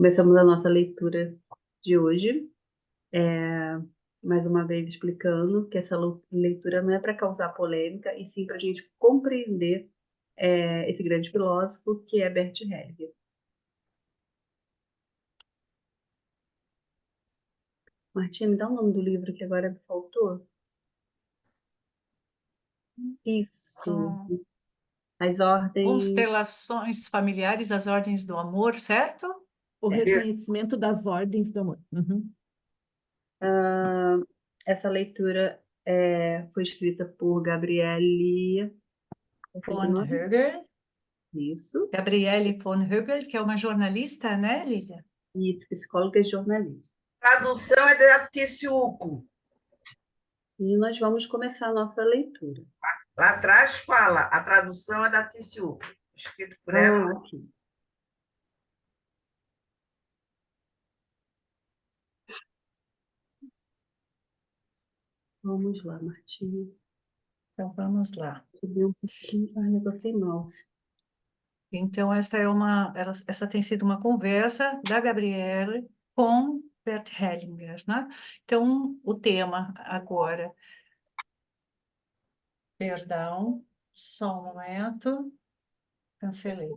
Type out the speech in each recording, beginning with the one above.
Começamos a nossa leitura de hoje, mais uma vez explicando que essa leitura não é para causar polêmica, e sim para a gente compreender esse grande filósofo que é Bert Hellinger. Martinha, me dá o nome do livro que agora me faltou. Isso, Com As Ordens... constelações familiares, as ordens do amor, certo? O reconhecimento das ordens do amor. Uhum. Essa leitura foi escrita por Gabriele... Von Hegel, Isso, Gabriele von Hegel, que é uma jornalista, né, Lília? e psicóloga e jornalista. Tradução é da Ticiuco. E nós vamos começar a nossa leitura. Lá atrás fala, a tradução é da Ticiuco, escrito por ela. Aqui. Vamos lá, Martinha. Então, vamos lá. Subir um pouquinho. Ai, eu tô sem mouse. Então, essa tem sido uma conversa da Gabriele com Bert Hellinger, né? Então, o tema agora, perdão, só um momento, cancelei.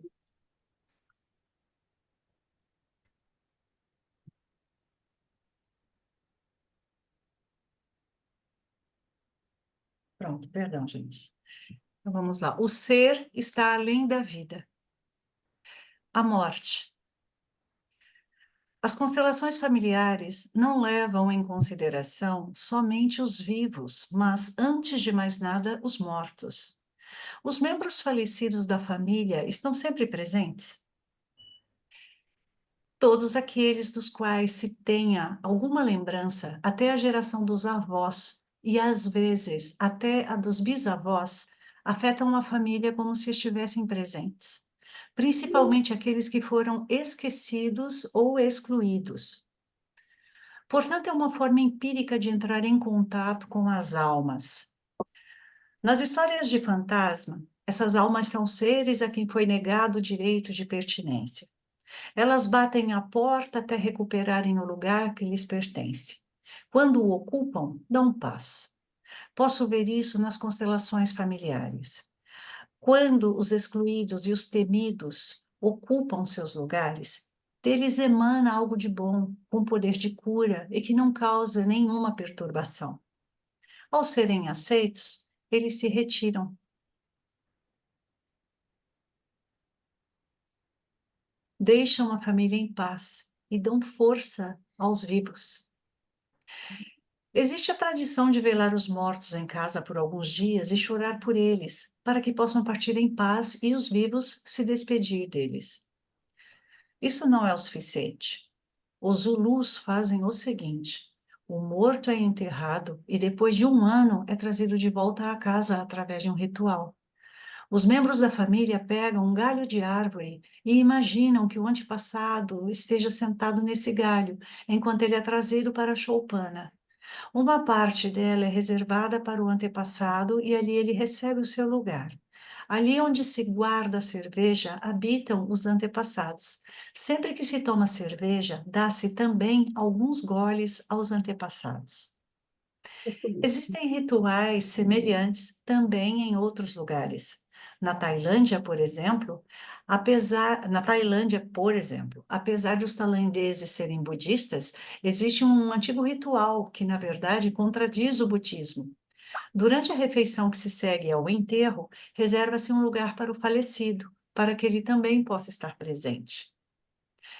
Pronto, perdão, gente. Então, vamos lá. O ser está além da vida. A morte. As constelações familiares não levam em consideração somente os vivos, mas, antes de mais nada, os mortos. Os membros falecidos da família estão sempre presentes? Todos aqueles dos quais se tenha alguma lembrança, até a geração dos avós, e às vezes até a dos bisavós, afetam a família como se estivessem presentes, principalmente aqueles que foram esquecidos ou excluídos. Portanto, é uma forma empírica de entrar em contato com as almas. Nas histórias de fantasma, essas almas são seres a quem foi negado o direito de pertinência. Elas batem à porta até recuperarem o lugar que lhes pertence. Quando o ocupam, dão paz. Posso ver isso nas constelações familiares. Quando os excluídos e os temidos ocupam seus lugares, deles emana algo de bom, com poder de cura e que não causa nenhuma perturbação. Ao serem aceitos, eles se retiram. Deixam a família em paz e dão força aos vivos. Existe a tradição de velar os mortos em casa por alguns dias e chorar por eles, para que possam partir em paz e os vivos se despedir deles. Isso não é o suficiente. Os Zulus fazem o seguinte: o morto é enterrado e depois de um ano é trazido de volta à casa através de um ritual. Os membros da família pegam um galho de árvore e imaginam que o antepassado esteja sentado nesse galho, enquanto ele é trazido para a choupana. Uma parte dela é reservada para o antepassado e ali ele recebe o seu lugar. Ali onde se guarda a cerveja, habitam os antepassados. Sempre que se toma cerveja, dá-se também alguns goles aos antepassados. Existem rituais semelhantes também em outros lugares. Na Tailândia, por exemplo, apesar dos tailandeses serem budistas, existe um antigo ritual que, na verdade, contradiz o budismo. Durante a refeição que se segue ao enterro, reserva-se um lugar para o falecido, para que ele também possa estar presente.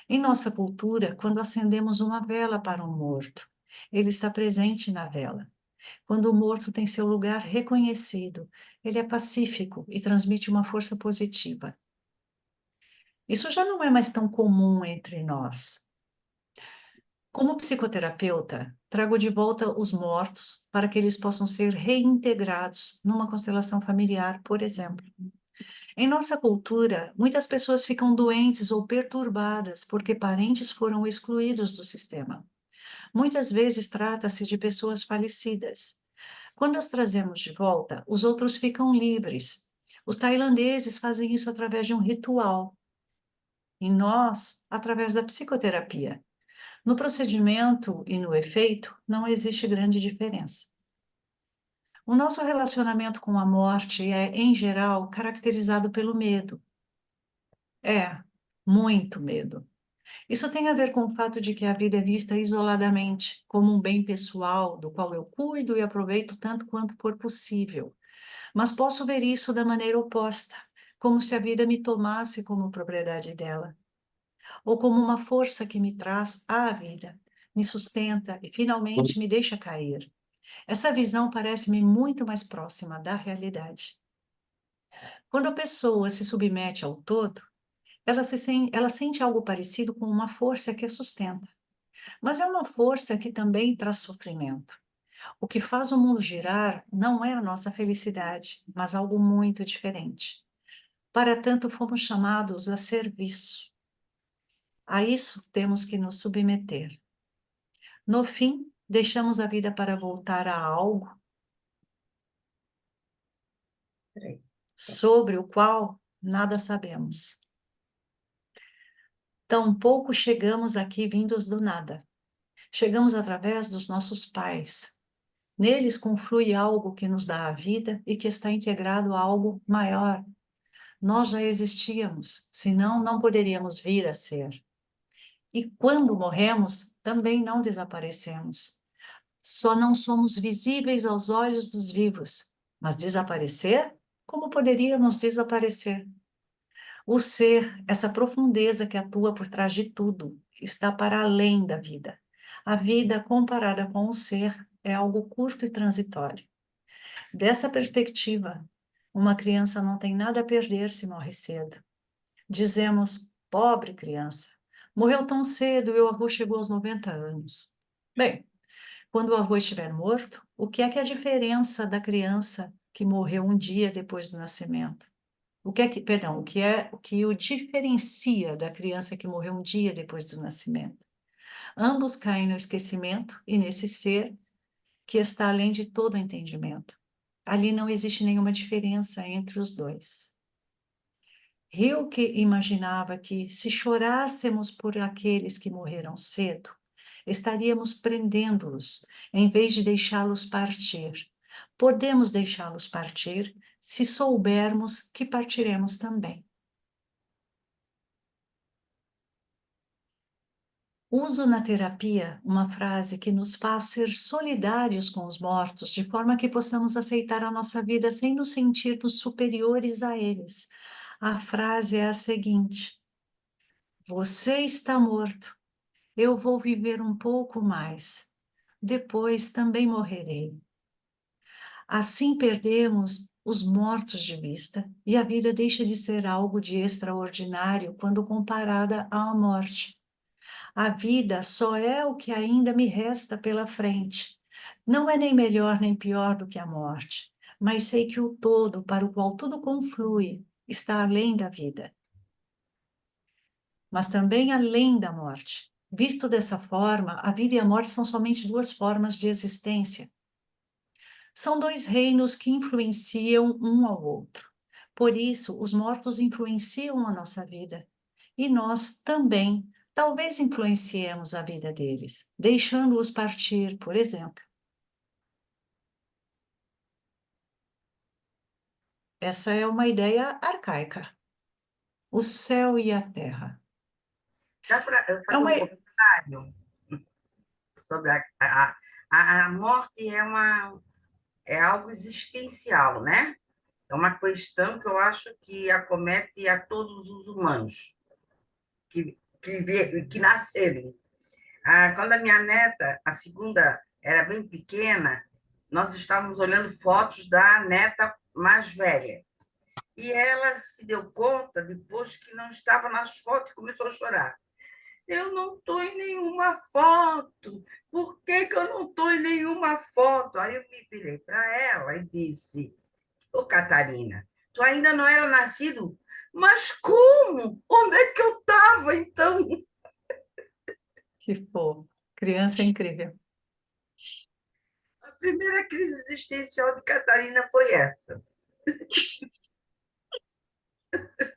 Em nossa cultura, quando acendemos uma vela para um morto, ele está presente na vela. Quando o morto tem seu lugar reconhecido, ele é pacífico e transmite uma força positiva. Isso já não é mais tão comum entre nós. Como psicoterapeuta, trago de volta os mortos para que eles possam ser reintegrados numa constelação familiar, por exemplo. Em nossa cultura, muitas pessoas ficam doentes ou perturbadas porque parentes foram excluídos do sistema. Muitas vezes trata-se de pessoas falecidas. Quando as trazemos de volta, os outros ficam livres. Os tailandeses fazem isso através de um ritual. em nós através da psicoterapia. No procedimento e no efeito, não existe grande diferença. O nosso relacionamento com a morte é, em geral, caracterizado pelo medo. Muito medo. Isso tem a ver com o fato de que a vida é vista isoladamente, como um bem pessoal, do qual eu cuido e aproveito tanto quanto for possível. Mas posso ver isso da maneira oposta, como se a vida me tomasse como propriedade dela, ou como uma força que me traz à vida, me sustenta e finalmente me deixa cair. Essa visão parece-me muito mais próxima da realidade. Quando a pessoa se submete ao todo, ela sente algo parecido com uma força que a sustenta. Mas é uma força que também traz sofrimento. O que faz o mundo girar não é a nossa felicidade, mas algo muito diferente. Para tanto, fomos chamados a serviço. A isso temos que nos submeter. No fim, deixamos a vida para voltar a algo Peraí. sobre o qual nada sabemos. Tampouco chegamos aqui vindos do nada. Chegamos através dos nossos pais. Neles conflui algo que nos dá a vida e que está integrado a algo maior. Nós já existíamos, senão não poderíamos vir a ser. E quando morremos, também não desaparecemos. Só não somos visíveis aos olhos dos vivos. Mas desaparecer? Como poderíamos desaparecer? O ser, essa profundeza que atua por trás de tudo, está para além da vida. A vida, comparada com o ser, é algo curto e transitório. Dessa perspectiva, uma criança não tem nada a perder se morre cedo. Dizemos, pobre criança, morreu tão cedo e o avô chegou aos 90 anos. Bem, quando o avô estiver morto, o que é a diferença da criança que morreu um dia depois do nascimento? O que o diferencia da criança que morreu um dia depois do nascimento? Ambos caem no esquecimento e nesse ser que está além de todo entendimento. Ali não existe nenhuma diferença entre os dois. Rilke imaginava que, se chorássemos por aqueles que morreram cedo, estaríamos prendendo-os, em vez de deixá-los partir. Podemos deixá-los partir se soubermos que partiremos também. Uso na terapia uma frase que nos faz ser solidários com os mortos, de forma que possamos aceitar a nossa vida sem nos sentirmos superiores a eles. A frase é a seguinte: você está morto, eu vou viver um pouco mais. Depois também morrerei. Assim perdemos os mortos de vista e a vida deixa de ser algo de extraordinário quando comparada à morte. A vida só é o que ainda me resta pela frente. Não é nem melhor nem pior do que a morte, mas sei que o todo para o qual tudo conflui está além da vida, mas também além da morte. Visto dessa forma, a vida e a morte são somente duas formas de existência. São dois reinos que influenciam um ao outro. Por isso, os mortos influenciam a nossa vida. E nós também, talvez influenciemos a vida deles, deixando-os partir, por exemplo. Essa é uma ideia arcaica. O céu e a terra. Dá para eu É fazer uma... um comentário sobre a morte é algo existencial, né? É uma questão que eu acho que acomete a todos os humanos que nasceram. Quando a minha neta, a segunda, era bem pequena, nós estávamos olhando fotos da neta mais velha. E ela se deu conta depois que não estava nas fotos e começou a chorar. Eu não estou em nenhuma foto. Por que eu não estou em nenhuma foto? Aí eu me virei para ela e disse: Ô, Catarina, tu ainda não era nascido? Mas como? Onde é que eu estava, então? Que fofo. Criança é incrível. A primeira crise existencial de Catarina foi essa.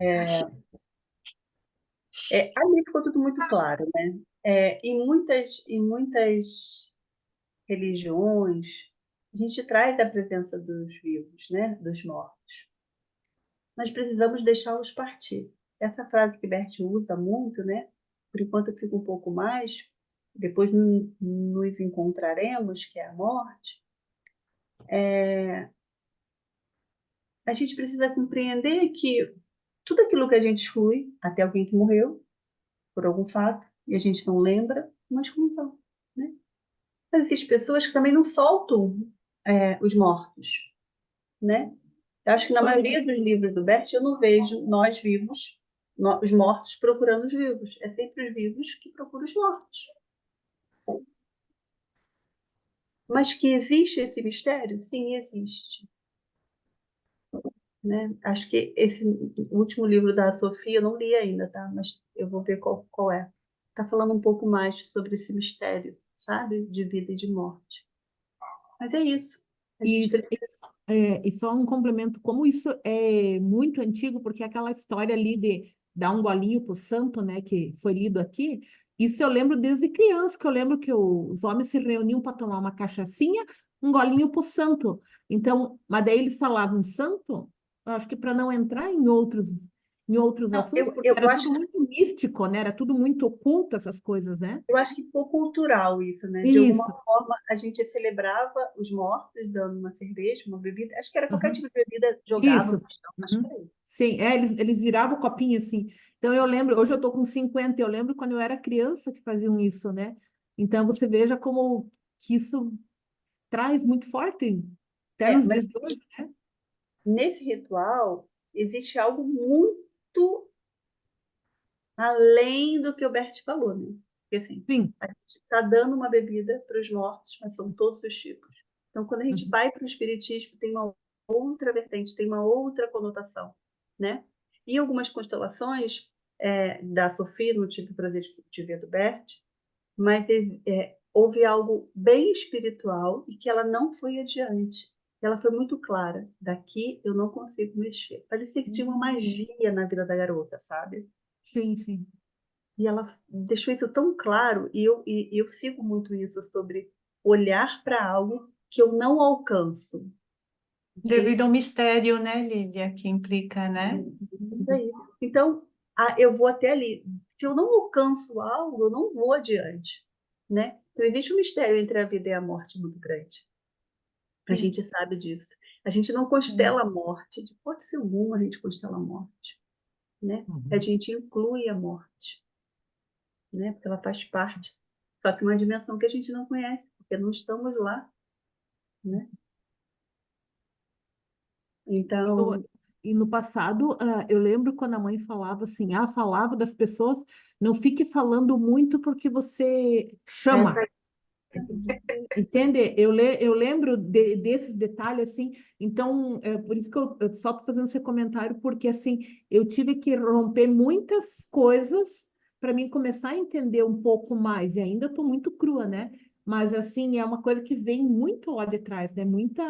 É, Ali ficou tudo muito claro, né? Em muitas religiões, a gente traz a presença dos vivos, né? Dos mortos. Nós precisamos deixá-los partir. Essa frase que Bert usa muito, né? Por enquanto eu fico um pouco mais, depois nos encontraremos, que é a morte. A gente precisa compreender que tudo aquilo que a gente exclui, até alguém que morreu, por algum fato, e a gente não lembra, uma exclusão, né? Mas existem pessoas que também não soltam os mortos, né? Eu acho que na maioria dos livros do Bert eu não vejo nós vivos, os mortos procurando os vivos. É sempre os vivos que procuram os mortos. Mas que existe esse mistério? Sim, existe. Né? Acho que esse último livro da Sofia eu não li ainda, tá? Mas eu vou ver qual é. Está falando um pouco mais sobre esse mistério, sabe? De vida e de morte. Mas é isso. A gente E, precisa... e só um complemento, como isso é muito antigo, porque aquela história ali de dar um golinho pro santo, né, que foi lido aqui, isso eu lembro desde criança, que eu lembro que os homens se reuniam para tomar uma cachaçinha, um golinho pro santo. Então, mas daí eles falavam santo, eu acho que para não entrar em outros Não, assuntos, porque eu era acho tudo muito místico, né? Era tudo muito oculto, essas coisas, né? Eu acho que ficou cultural isso, né? De alguma Isso. forma, a gente celebrava os mortos dando uma cerveja, uma bebida. Acho que era qualquer Uhum. tipo de bebida, jogava Isso. no chão. Acho que Uhum. era isso. Sim, eles viravam o copinho assim. Então eu lembro, hoje eu tô com 50, eu lembro quando eu era criança que faziam isso, né? Então você veja como que isso traz muito forte até nos Mas dias de hoje, né? nesse ritual, existe algo muito além do que o Bert falou, né? Porque assim, Sim. a gente está dando uma bebida para os mortos, mas são todos os tipos. Então, quando a gente Uhum. vai para o espiritismo, tem uma outra vertente, tem uma outra conotação, né? E algumas constelações da Sofia, não tive o prazer de ver do Bert, mas houve algo bem espiritual e que ela não foi adiante. Ela foi muito clara. Daqui eu não consigo mexer. Parecia que tinha uma magia na vida da garota, sabe? Sim, sim. E ela deixou isso tão claro, e eu sigo muito isso sobre olhar para algo que eu não alcanço. Ok? Devido ao mistério, né, Lília, que implica, né? Isso aí. Então, eu vou até ali. Se eu não alcanço algo, eu não vou adiante. Né? Então, existe um mistério entre a vida e a morte muito grande. A Sim, gente sabe disso. A gente não Sim. constela a morte. De hipótese alguma, a gente constela a morte. Né? A uhum. gente inclui a morte. Né? Porque ela faz parte. Só que uma dimensão que a gente não conhece, porque não estamos lá. Né? E no, Então, e no passado, eu lembro quando a mãe falava assim, falava das pessoas, não fique falando muito porque você chama. essa Entende? Eu lembro desses detalhes, assim, então, é por isso que eu só estou fazendo esse comentário, porque, assim, eu tive que romper muitas coisas para mim começar a entender um pouco mais, e ainda estou muito crua, né? Mas, assim, é uma coisa que vem muito lá de trás, né? Muito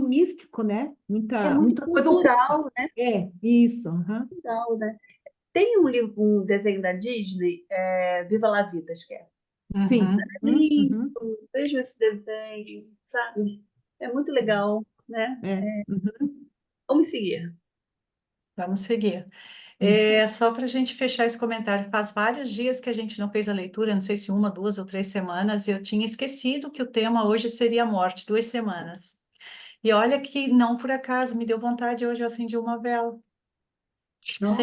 místico, né? é muito Muita coisa oculta. cultural, né? É, isso. Aham. Cultural, né? Tem um livro, um desenho da Disney, Viva la Vida, acho que é. Sim. Uhum. Lindo, Uhum. vejo esse desenho, sabe? É muito legal, né? É. Uhum. Vamos seguir. Vamos seguir. Isso aí. Só para a gente fechar esse comentário, faz vários dias que a gente não fez a leitura, não sei se uma, 2 ou 3 semanas, e eu tinha esquecido que o tema hoje seria a morte, 2 semanas. E olha que não por acaso, me deu vontade hoje, eu acendi uma vela, Nossa,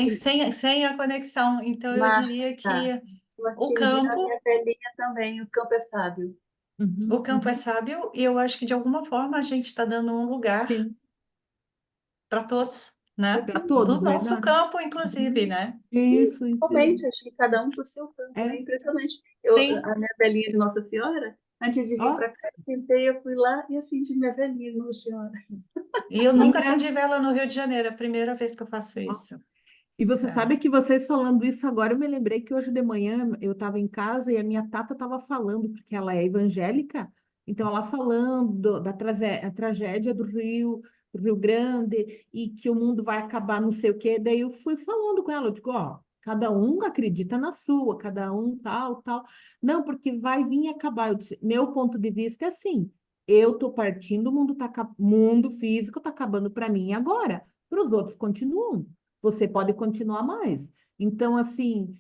sem a conexão. Então eu diria Marta, que eu o acendi na minha campo, velhinha também, o campo é sábio. o Uhum. campo é Uhum. sábio, e eu acho que de alguma forma a gente está dando um lugar Sim. para todos, né? Para Do todos, nosso verdade. campo, inclusive, Uhum. né? Isso, Realmente, incrível. acho que cada um para o seu canto, né? É, Impressionante. Sim. A minha velhinha de Nossa Senhora, antes de vir ó, para cá, eu sentei, eu fui lá e acendi minha velhinha de Nossa Senhora. E eu e, nunca acendi vela no Rio de Janeiro, é a primeira vez que eu faço ó, isso. e você É. sabe que vocês falando isso agora, eu me lembrei que hoje de manhã eu estava em casa e a minha tata estava falando, porque ela é evangélica, então ela falando a tragédia do Rio, Rio Grande e que o mundo vai acabar não sei o quê. Daí eu fui falando com ela, eu digo, ó, cada um acredita na sua, cada um tal, tal. Não, porque vai vir acabar. Eu disse, meu ponto de vista é assim, eu tô partindo, o mundo, mundo físico tá acabando para mim agora. Para os outros continuam. Você pode continuar mais. Então, assim,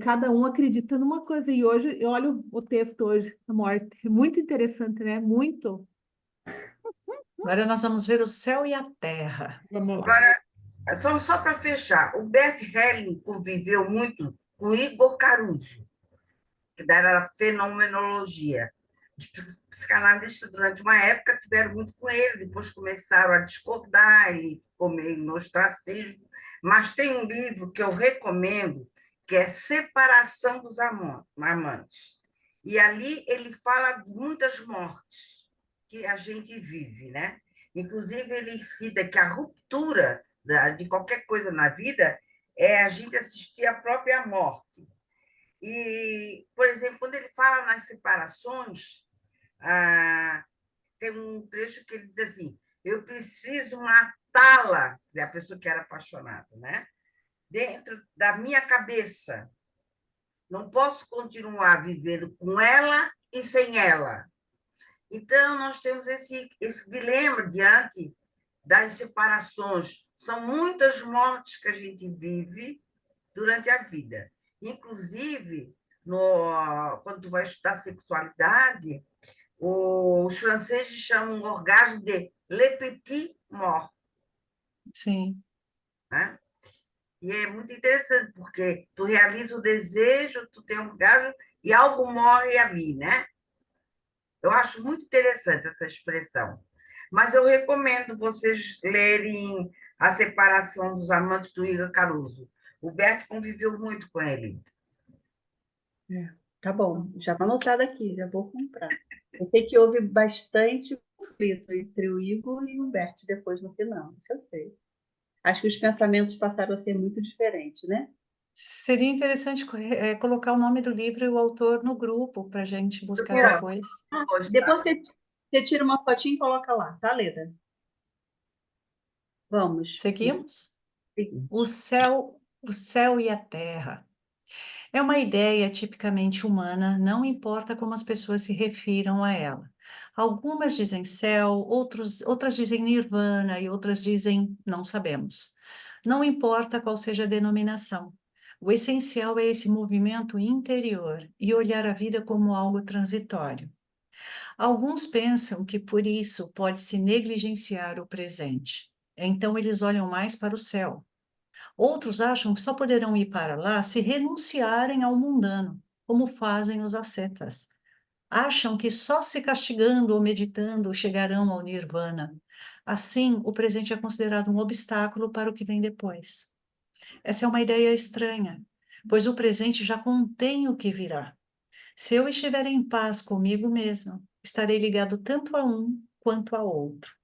cada um acredita numa coisa. E hoje, eu olho o texto hoje, a morte. É muito interessante, né? Muito. Agora nós vamos ver o céu e a terra. Vamos lá. Agora, só para fechar, o Bert Helling conviveu muito com Igor Caruso, que era fenomenologia. Os psicanalistas, durante uma época, tiveram muito com ele, depois começaram a discordar, ele ficou meio no ostracismo. Mas tem um livro que eu recomendo, que é Separação dos Amantes. E ali ele fala de muitas mortes que a gente vive, né? Inclusive, ele cita que a ruptura de qualquer coisa na vida é a gente assistir à própria morte. E, por exemplo, quando ele fala nas separações, tem um trecho que ele diz assim: eu preciso matá-la, a pessoa que era apaixonada, né? Dentro da minha cabeça. Não posso continuar vivendo com ela e sem ela. Então, nós temos esse dilema diante das separações. São muitas mortes que a gente vive durante a vida. Inclusive, quando tu vai estudar sexualidade, os franceses chamam o orgasmo de le petit mort. Sim. Né? E é muito interessante, porque tu realiza o desejo, tu tem um orgasmo e algo morre ali, né? Eu acho muito interessante essa expressão. Mas eu recomendo vocês lerem A Separação dos Amantes, do Igor Caruso. O Berto conviveu muito com ele. Tá bom, já está anotado aqui, já vou comprar. Eu sei que houve bastante conflito entre o Igor e o Bert depois no final, isso eu sei. Acho que os pensamentos passaram a ser muito diferentes, né? Seria interessante colocar o nome do livro e o autor no grupo para a gente buscar Pronto. depois. Depois você tira uma fotinha e coloca lá, tá, Leda? Vamos. Seguimos? Sim. O céu e a terra. É uma ideia tipicamente humana, não importa como as pessoas se refiram a ela. Algumas dizem céu, outras dizem nirvana e outras dizem não sabemos. Não importa qual seja a denominação. O essencial é esse movimento interior e olhar a vida como algo transitório. Alguns pensam que por isso pode-se negligenciar o presente. Então eles olham mais para o céu. Outros acham que só poderão ir para lá se renunciarem ao mundano, como fazem os ascetas. Acham que só se castigando ou meditando chegarão ao nirvana. Assim, o presente é considerado um obstáculo para o que vem depois. Essa é uma ideia estranha, pois o presente já contém o que virá. Se eu estiver em paz comigo mesmo, estarei ligado tanto a um quanto a outro.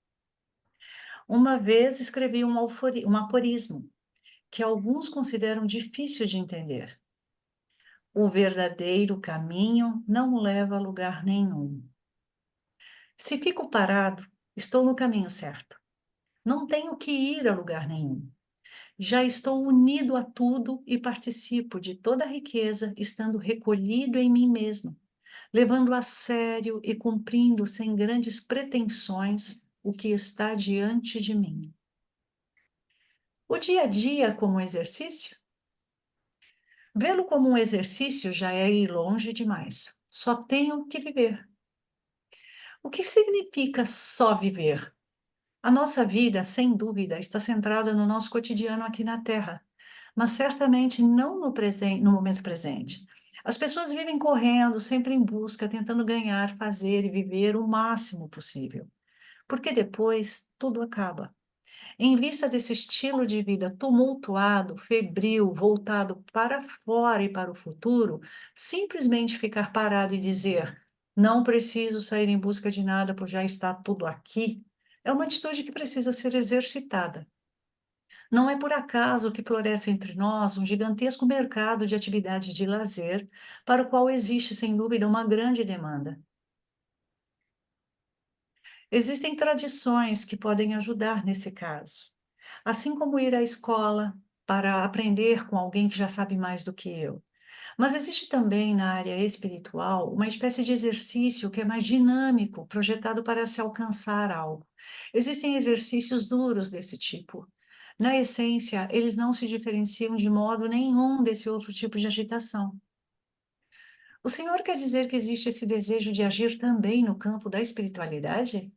Uma vez escrevi um aforismo que alguns consideram difícil de entender. O verdadeiro caminho não leva a lugar nenhum. Se fico parado, estou no caminho certo. Não tenho que ir a lugar nenhum. Já estou unido a tudo e participo de toda a riqueza, estando recolhido em mim mesmo, levando a sério e cumprindo sem grandes pretensões o que está diante de mim. O dia a dia como exercício? Vê-lo como um exercício já é ir longe demais. Só tenho que viver. O que significa só viver? A nossa vida, sem dúvida, está centrada no nosso cotidiano aqui na Terra, mas certamente não no momento presente. As pessoas vivem correndo, sempre em busca, tentando ganhar, fazer e viver o máximo possível, porque depois tudo acaba. Em vista desse estilo de vida tumultuado, febril, voltado para fora e para o futuro, simplesmente ficar parado e dizer: não preciso sair em busca de nada, pois já está tudo aqui, é uma atitude que precisa ser exercitada. Não é por acaso que floresce entre nós um gigantesco mercado de atividades de lazer, para o qual existe, sem dúvida, uma grande demanda. Existem tradições que podem ajudar nesse caso, assim como ir à escola para aprender com alguém que já sabe mais do que eu. Mas existe também na área espiritual uma espécie de exercício que é mais dinâmico, projetado para se alcançar algo. Existem exercícios duros desse tipo. Na essência, eles não se diferenciam de modo nenhum desse outro tipo de agitação. O senhor quer dizer que existe esse desejo de agir também no campo da espiritualidade?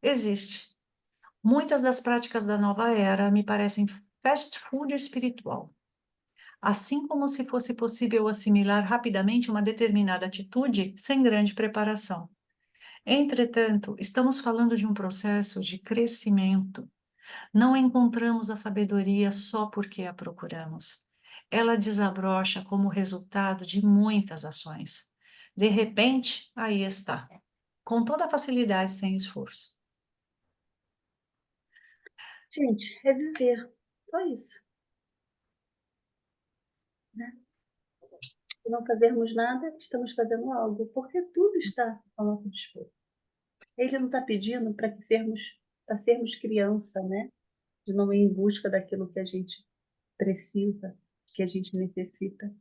Existe. Muitas das práticas da nova era me parecem fast food espiritual. Assim como se fosse possível assimilar rapidamente uma determinada atitude sem grande preparação. Entretanto, estamos falando de um processo de crescimento. Não encontramos a sabedoria só porque a procuramos. Ela desabrocha como resultado de muitas ações. De repente, aí está, com toda facilidade, sem esforço. Gente, é viver. Só isso, né? Se não fazermos nada, estamos fazendo algo, porque tudo está ao nosso dispor. Ele não está pedindo para sermos criança, né? De não ir em busca daquilo que a gente precisa, que a gente necessita.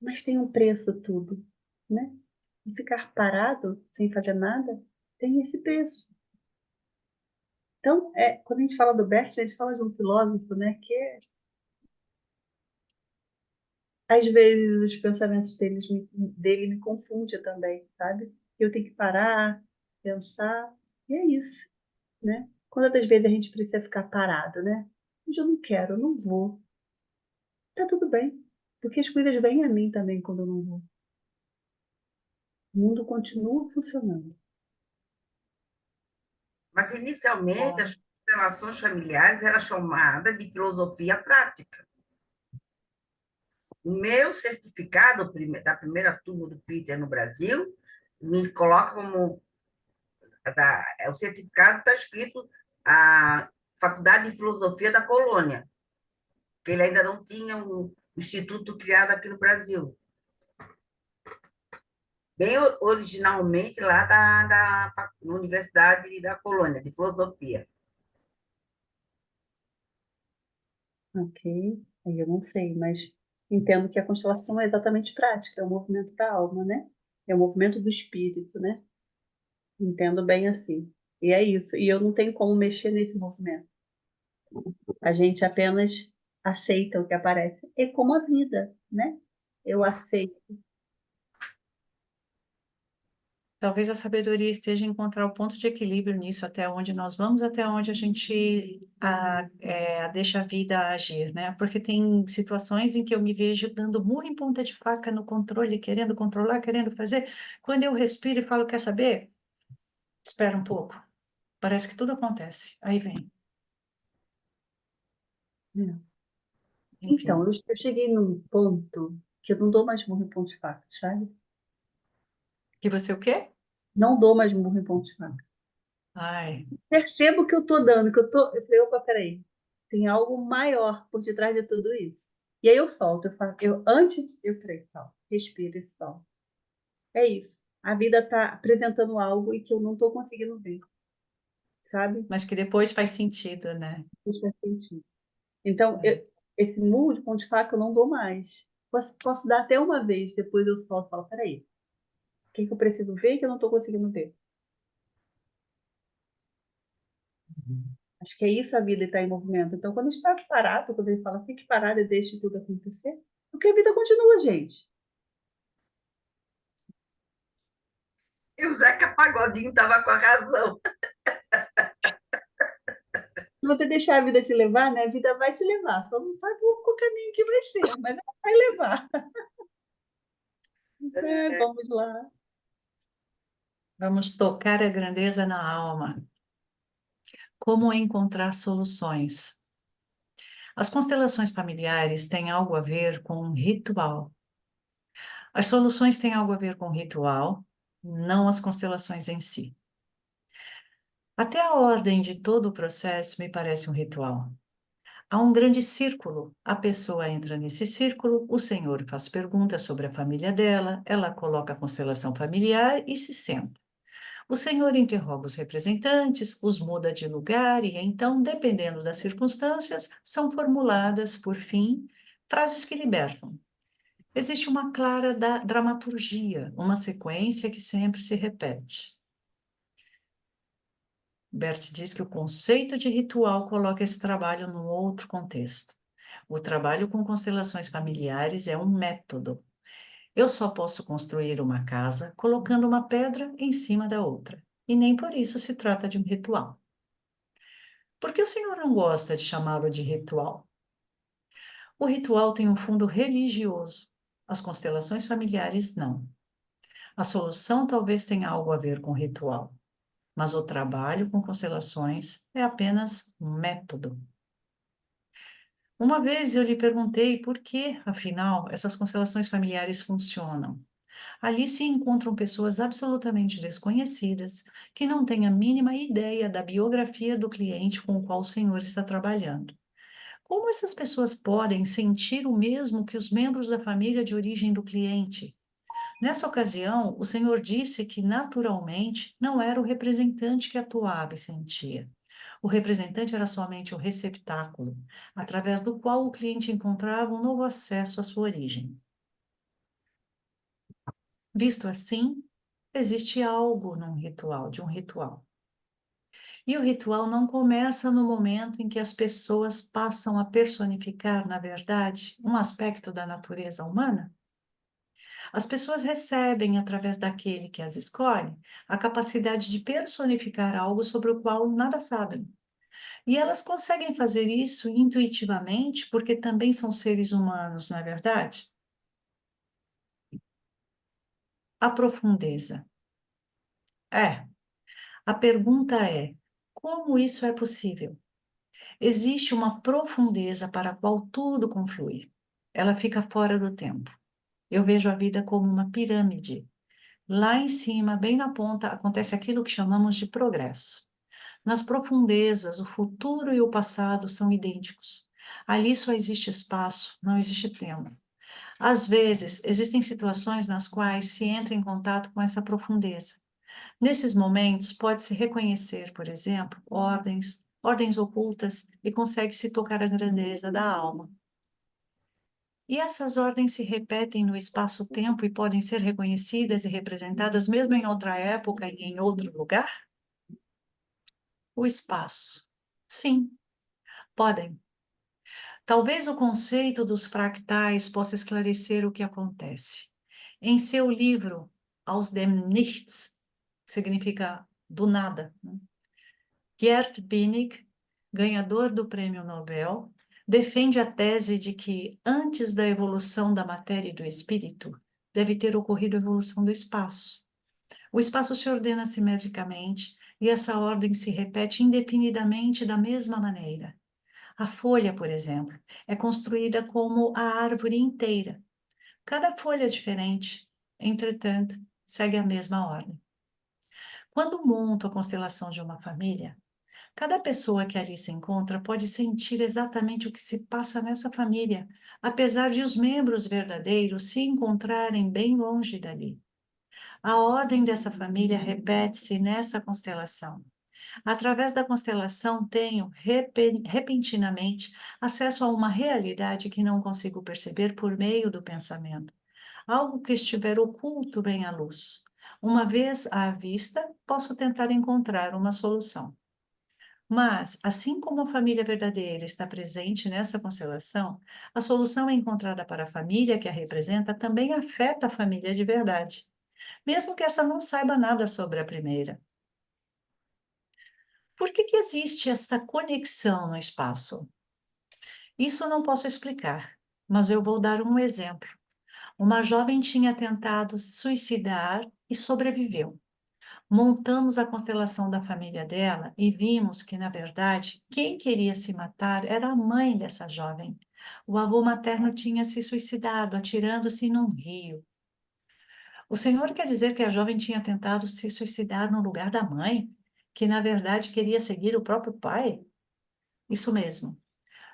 Mas tem um preço tudo, né? E ficar parado, sem fazer nada, tem esse preço. Então, quando a gente fala do Bert, a gente fala de um filósofo, né? Que às vezes os pensamentos dele me confundem também, sabe? Eu tenho que parar, pensar, e é isso, né? Quantas vezes a gente precisa ficar parado, né? Mas eu não quero, eu não vou. Tá tudo bem, porque as coisas vêm a mim também quando eu não vou. O mundo continua funcionando. Mas, inicialmente, Bom, as relações familiares eram chamadas de filosofia prática. O meu certificado da primeira turma do Peter no Brasil me coloca como... o certificado está escrito a Faculdade de Filosofia da Colônia, que ele ainda não tinha um instituto criado aqui no Brasil. Bem originalmente lá da Universidade da Colônia, de Filosofia. Ok, aí eu não sei, mas entendo que a constelação é exatamente prática, é o movimento da alma, né? É o movimento do espírito, né? Entendo bem assim. E é isso. E eu não tenho como mexer nesse movimento. A gente apenas aceita o que aparece. É como a vida, né? Eu aceito. talvez a sabedoria esteja em encontrar o ponto de equilíbrio nisso, até onde nós vamos, até onde a gente deixa a vida agir, né? Porque tem situações em que eu me vejo dando murro em ponta de faca no controle, querendo controlar, querendo fazer. Quando eu respiro e falo, quer saber? Espera um pouco. Parece que tudo acontece. Aí vem. É. Então, Enfim. eu cheguei num ponto que eu não dou mais murro em ponto de faca, sabe? E você o quê? Não dou mais murro em ponto de faca. Ai, Percebo que eu tô dando, que eu tô. Eu falei, opa, peraí. Tem algo maior por detrás de tudo isso. E aí eu solto, eu falei, solto, respiro e solto. É isso. A vida tá apresentando algo e que eu não tô conseguindo ver, sabe? mas que depois faz sentido, né? Isso faz sentido. Então, É. esse murro de ponto de faca eu não dou mais. Posso dar até uma vez, depois eu solto e falo, peraí, o que que eu preciso ver que eu não tô conseguindo ver? Acho que é isso a vida está em movimento. Então, quando está parado, quando ele fala, fique parado e deixe tudo acontecer, porque a vida continua, gente. E o Zeca Pagodinho estava com a razão. Se você deixar a vida te levar, né, a vida vai te levar. Só não sabe qual caminho que vai ser, mas ela vai levar. Vamos lá. Vamos tocar a grandeza na alma. Como encontrar soluções? As constelações familiares têm algo a ver com um ritual. As soluções têm algo a ver com o ritual, não as constelações em si. Até a ordem de todo o processo me parece um ritual. Há um grande círculo, a pessoa entra nesse círculo, o senhor faz perguntas sobre a família dela, ela coloca a constelação familiar e se senta. O Senhor interroga os representantes, os muda de lugar e então, dependendo das circunstâncias, são formuladas, por fim, frases que libertam. Existe uma clara dramaturgia, uma sequência que sempre se repete. Bert diz que o conceito de ritual coloca esse trabalho num outro contexto. O trabalho com constelações familiares é um método. Eu só posso construir uma casa colocando uma pedra em cima da outra. E nem por isso se trata de um ritual. Por que o senhor não gosta de chamá-lo de ritual? O ritual tem um fundo religioso. As constelações familiares não. A solução talvez tenha algo a ver com o ritual, mas o trabalho com constelações é apenas um método. Uma vez eu lhe perguntei por que, afinal, essas constelações familiares funcionam. Ali se encontram pessoas absolutamente desconhecidas, que não têm a mínima ideia da biografia do cliente com o qual o senhor está trabalhando. Como essas pessoas podem sentir o mesmo que os membros da família de origem do cliente? Nessa ocasião, o senhor disse que, naturalmente, não era o representante que atuava e sentia. O representante era somente o receptáculo, através do qual o cliente encontrava um novo acesso à sua origem. Visto assim, existe algo de um ritual. E o ritual não começa no momento em que as pessoas passam a personificar, na verdade, um aspecto da natureza humana. As pessoas recebem, através daquele que as escolhe, a capacidade de personificar algo sobre o qual nada sabem. E elas conseguem fazer isso intuitivamente porque também são seres humanos, não é verdade? A profundeza. A pergunta é: como isso é possível? Existe uma profundeza para a qual tudo conflui. Ela fica fora do tempo. Eu vejo a vida como uma pirâmide. Lá em cima, bem na ponta, acontece aquilo que chamamos de progresso. Nas profundezas, o futuro e o passado são idênticos. Ali só existe espaço, não existe tempo. Às vezes, existem situações nas quais se entra em contato com essa profundeza. Nesses momentos, pode-se reconhecer, por exemplo, ordens ocultas, e consegue-se tocar a grandeza da alma. E essas ordens se repetem no espaço-tempo e podem ser reconhecidas e representadas mesmo em outra época e em outro lugar? O espaço. Sim, podem. Talvez o conceito dos fractais possa esclarecer o que acontece. Em seu livro, Aus dem Nichts, que significa do nada, né? Gert Binnig, ganhador do Prêmio Nobel, defende a tese de que, antes da evolução da matéria e do espírito, deve ter ocorrido a evolução do espaço. O espaço se ordena simetricamente e essa ordem se repete indefinidamente da mesma maneira. A folha, por exemplo, é construída como a árvore inteira. Cada folha é diferente, entretanto, segue a mesma ordem. Quando monto a constelação de uma família, cada pessoa que ali se encontra pode sentir exatamente o que se passa nessa família, apesar de os membros verdadeiros se encontrarem bem longe dali. A ordem dessa família repete-se nessa constelação. Através da constelação, tenho repentinamente acesso a uma realidade que não consigo perceber por meio do pensamento, algo que estiver oculto bem à luz. Uma vez à vista, posso tentar encontrar uma solução. Mas, assim como a família verdadeira está presente nessa constelação, a solução encontrada para a família que a representa também afeta a família de verdade, mesmo que essa não saiba nada sobre a primeira. Por que existe essa conexão no espaço? Isso eu não posso explicar, mas eu vou dar um exemplo. Uma jovem tinha tentado se suicidar e sobreviveu. Montamos a constelação da família dela e vimos que, na verdade, quem queria se matar era a mãe dessa jovem. O avô materno tinha se suicidado, atirando-se num rio. O senhor quer dizer que a jovem tinha tentado se suicidar no lugar da mãe, que, na verdade, queria seguir o próprio pai? Isso mesmo.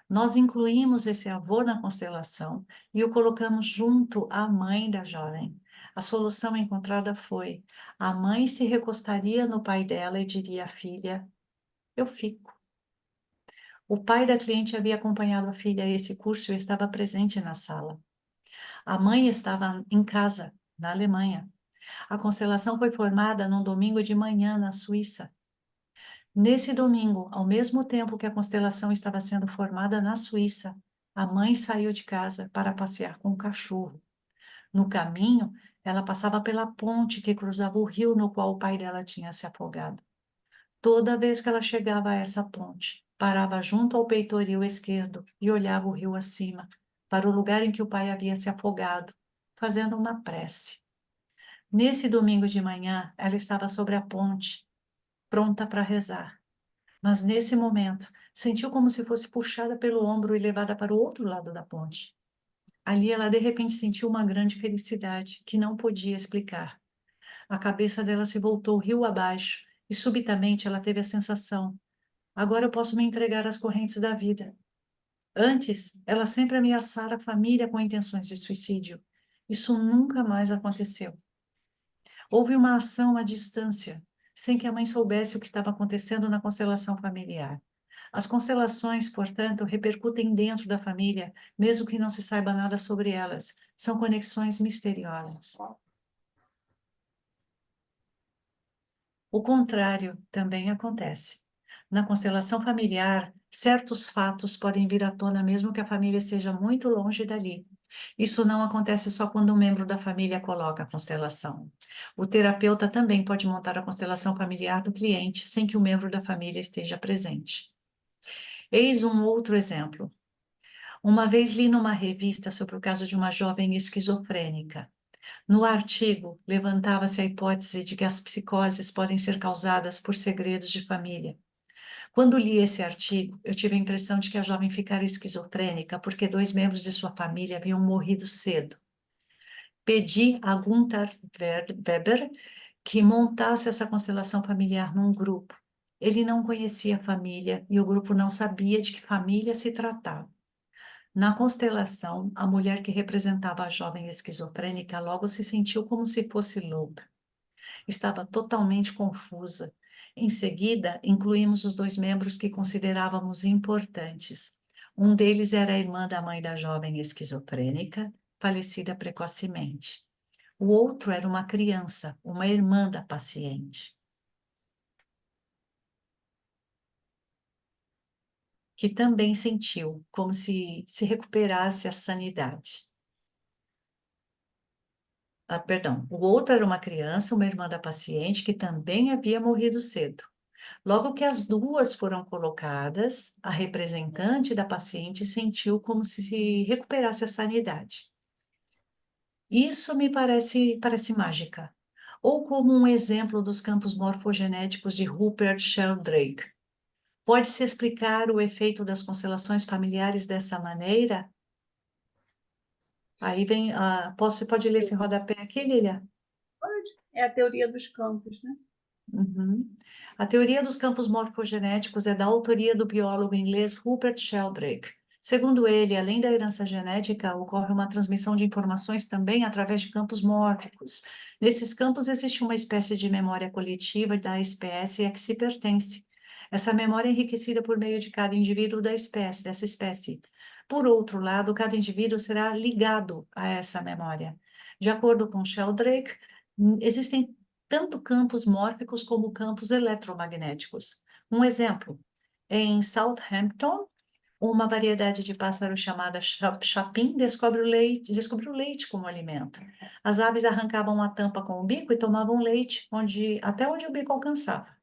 Nós incluímos esse avô na constelação e o colocamos junto à mãe da jovem. A solução encontrada foi: a mãe se recostaria no pai dela e diria à filha: eu fico. O pai da cliente havia acompanhado a filha a esse curso e estava presente na sala. A mãe estava em casa, na Alemanha. A constelação foi formada num domingo de manhã na Suíça. Nesse domingo, ao mesmo tempo que a constelação estava sendo formada na Suíça, a mãe saiu de casa para passear com o cachorro. No caminho, ela passava pela ponte que cruzava o rio no qual o pai dela tinha se afogado. Toda vez que ela chegava a essa ponte, parava junto ao peitoril esquerdo e olhava o rio acima, para o lugar em que o pai havia se afogado, fazendo uma prece. Nesse domingo de manhã, ela estava sobre a ponte, pronta para rezar. Mas nesse momento, sentiu como se fosse puxada pelo ombro e levada para o outro lado da ponte. Ali ela de repente sentiu uma grande felicidade que não podia explicar. A cabeça dela se voltou rio abaixo e subitamente ela teve a sensação: agora eu posso me entregar às correntes da vida. Antes, ela sempre ameaçara a família com intenções de suicídio. Isso nunca mais aconteceu. Houve uma ação à distância, sem que a mãe soubesse o que estava acontecendo na constelação familiar. As constelações, portanto, repercutem dentro da família, mesmo que não se saiba nada sobre elas. São conexões misteriosas. O contrário também acontece. Na constelação familiar, certos fatos podem vir à tona mesmo que a família esteja muito longe dali. Isso não acontece só quando um membro da família coloca a constelação. O terapeuta também pode montar a constelação familiar do cliente sem que o membro da família esteja presente. Eis um outro exemplo. Uma vez li numa revista sobre o caso de uma jovem esquizofrênica. No artigo, levantava-se a hipótese de que as psicoses podem ser causadas por segredos de família. Quando li esse artigo, eu tive a impressão de que a jovem ficara esquizofrênica porque 2 membros de sua família haviam morrido cedo. Pedi a Gunther Weber que montasse essa constelação familiar num grupo. Ele não conhecia a família e o grupo não sabia de que família se tratava. Na constelação, a mulher que representava a jovem esquizofrênica logo se sentiu como se fosse louca. Estava totalmente confusa. Em seguida, incluímos os 2 membros que considerávamos importantes. Um deles era a irmã da mãe da jovem esquizofrênica, falecida precocemente. O outro era uma criança, uma irmã da paciente, que também sentiu como se recuperasse a sanidade. Perdão, o outro era uma criança, uma irmã da paciente, que também havia morrido cedo. Logo que as duas foram colocadas, a representante da paciente sentiu como se recuperasse a sanidade. Isso me parece mágica, ou como um exemplo dos campos morfogenéticos de Rupert Sheldrake. Pode-se explicar o efeito das constelações familiares dessa maneira? Aí vem, você pode ler esse rodapé aqui, Lilia? Pode. É a teoria dos campos, né? Uhum. A teoria dos campos morfogenéticos é da autoria do biólogo inglês Rupert Sheldrake. Segundo ele, além da herança genética, ocorre uma transmissão de informações também através de campos mórficos. Nesses campos existe uma espécie de memória coletiva da espécie a que se pertence. Essa memória é enriquecida por meio de cada indivíduo dessa espécie. Por outro lado, cada indivíduo será ligado a essa memória. De acordo com Sheldrake, existem tanto campos mórficos como campos eletromagnéticos. Um exemplo, em Southampton, uma variedade de pássaro chamada chapim descobriu leite como alimento. As aves arrancavam a tampa com o bico e tomavam leite até onde o bico alcançava.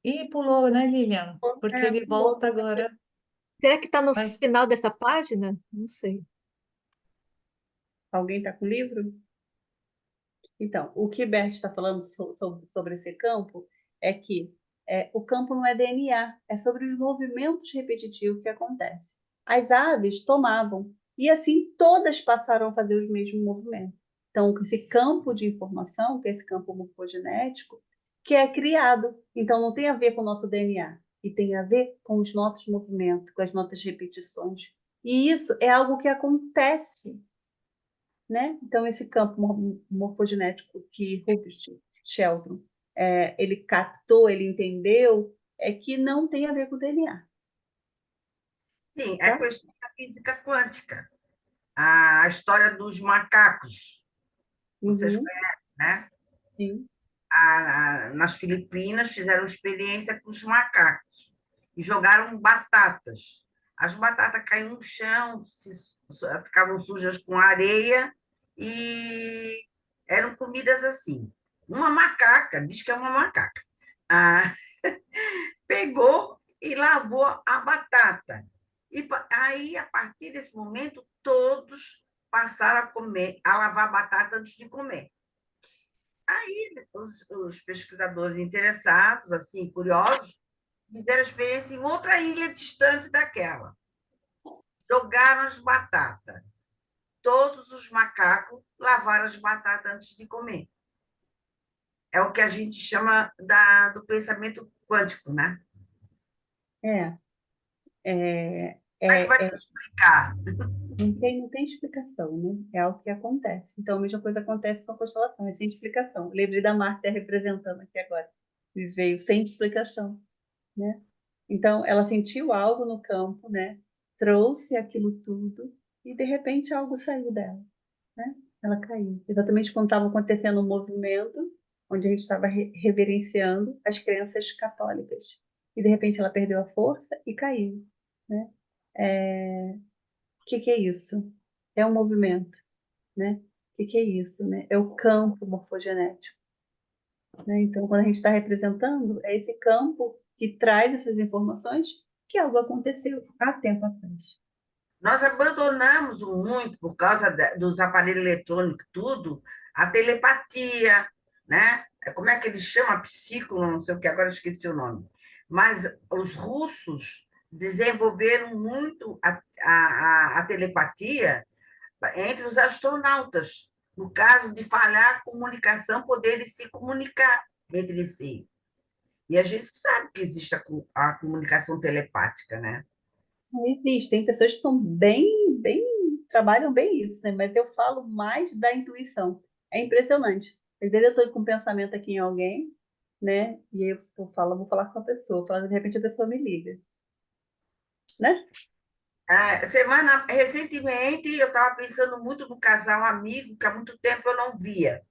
E pulou, né, Lilian? Porque ele Pulou. volta agora. Será que está no Mas final dessa página? Não sei. Alguém está com o livro? Então, o que Bert está falando sobre esse campo é que o campo não é DNA, é sobre os movimentos repetitivos que acontecem. As aves tomavam, e assim todas passaram a fazer os mesmos movimentos. Então, esse campo de informação, que é esse campo morfogenético, que é criado, então não tem a ver com o nosso DNA. e tem a ver com os nossos movimentos, com as nossas repetições. E isso é algo que acontece, né? Então, esse campo morfogenético que Rupert Sheldrake ele captou, ele entendeu, é que não tem a ver com o DNA, Sim, é tá? questão da física quântica. A história dos macacos, vocês Uhum, conhecem, né? sim. Nas Filipinas fizeram experiência com os macacos e jogaram batatas. As batatas caíam no chão, ficavam sujas com areia e eram comidas assim. Uma macaca, diz que é uma macaca, ah, pegou e lavou a batata. E aí, a partir desse momento, todos passaram a comer, a lavar batata antes de comer. Aí, os pesquisadores interessados, assim, curiosos, fizeram a experiência em outra ilha distante daquela. Jogaram as batatas. Todos os macacos lavaram as batatas antes de comer. É o que a gente chama do pensamento quântico, né? É, é, Como é que vai é, se explicar? não tem explicação, né? É algo que acontece. Então, a mesma coisa acontece com a constelação, é sem explicação. Eu lembrei da Marta representando aqui agora, e veio sem explicação, né? Então, ela sentiu algo no campo, né? Trouxe aquilo tudo e, de repente, algo saiu dela, né? Ela caiu. Exatamente quando estava acontecendo um movimento onde a gente estava reverenciando as crenças católicas. E, de repente, ela perdeu a força e caiu, né? O que que é isso? É um movimento, né? O que que é isso, né? É o campo morfogenético, né? Então, quando a gente está representando, é esse campo que traz essas informações que algo aconteceu há tempo atrás. Nós abandonamos muito, por causa dos aparelhos eletrônicos, tudo, a telepatia, né? Como é que eles chamam? A psícola, não sei o que, agora eu esqueci o nome. Mas os russos desenvolveram muito a telepatia entre os astronautas, no caso de falhar a comunicação, poderem se comunicar entre si. E a gente sabe que existe a comunicação telepática, né? Não existe, tem pessoas que estão bem, trabalham bem isso, né? Mas eu falo mais da intuição. É impressionante. Às vezes eu estou com um pensamento aqui em alguém, né? E eu vou falar com a pessoa, falo, de repente a pessoa me liga, né? Recentemente, eu estava pensando muito no casal amigo que há muito tempo eu não via.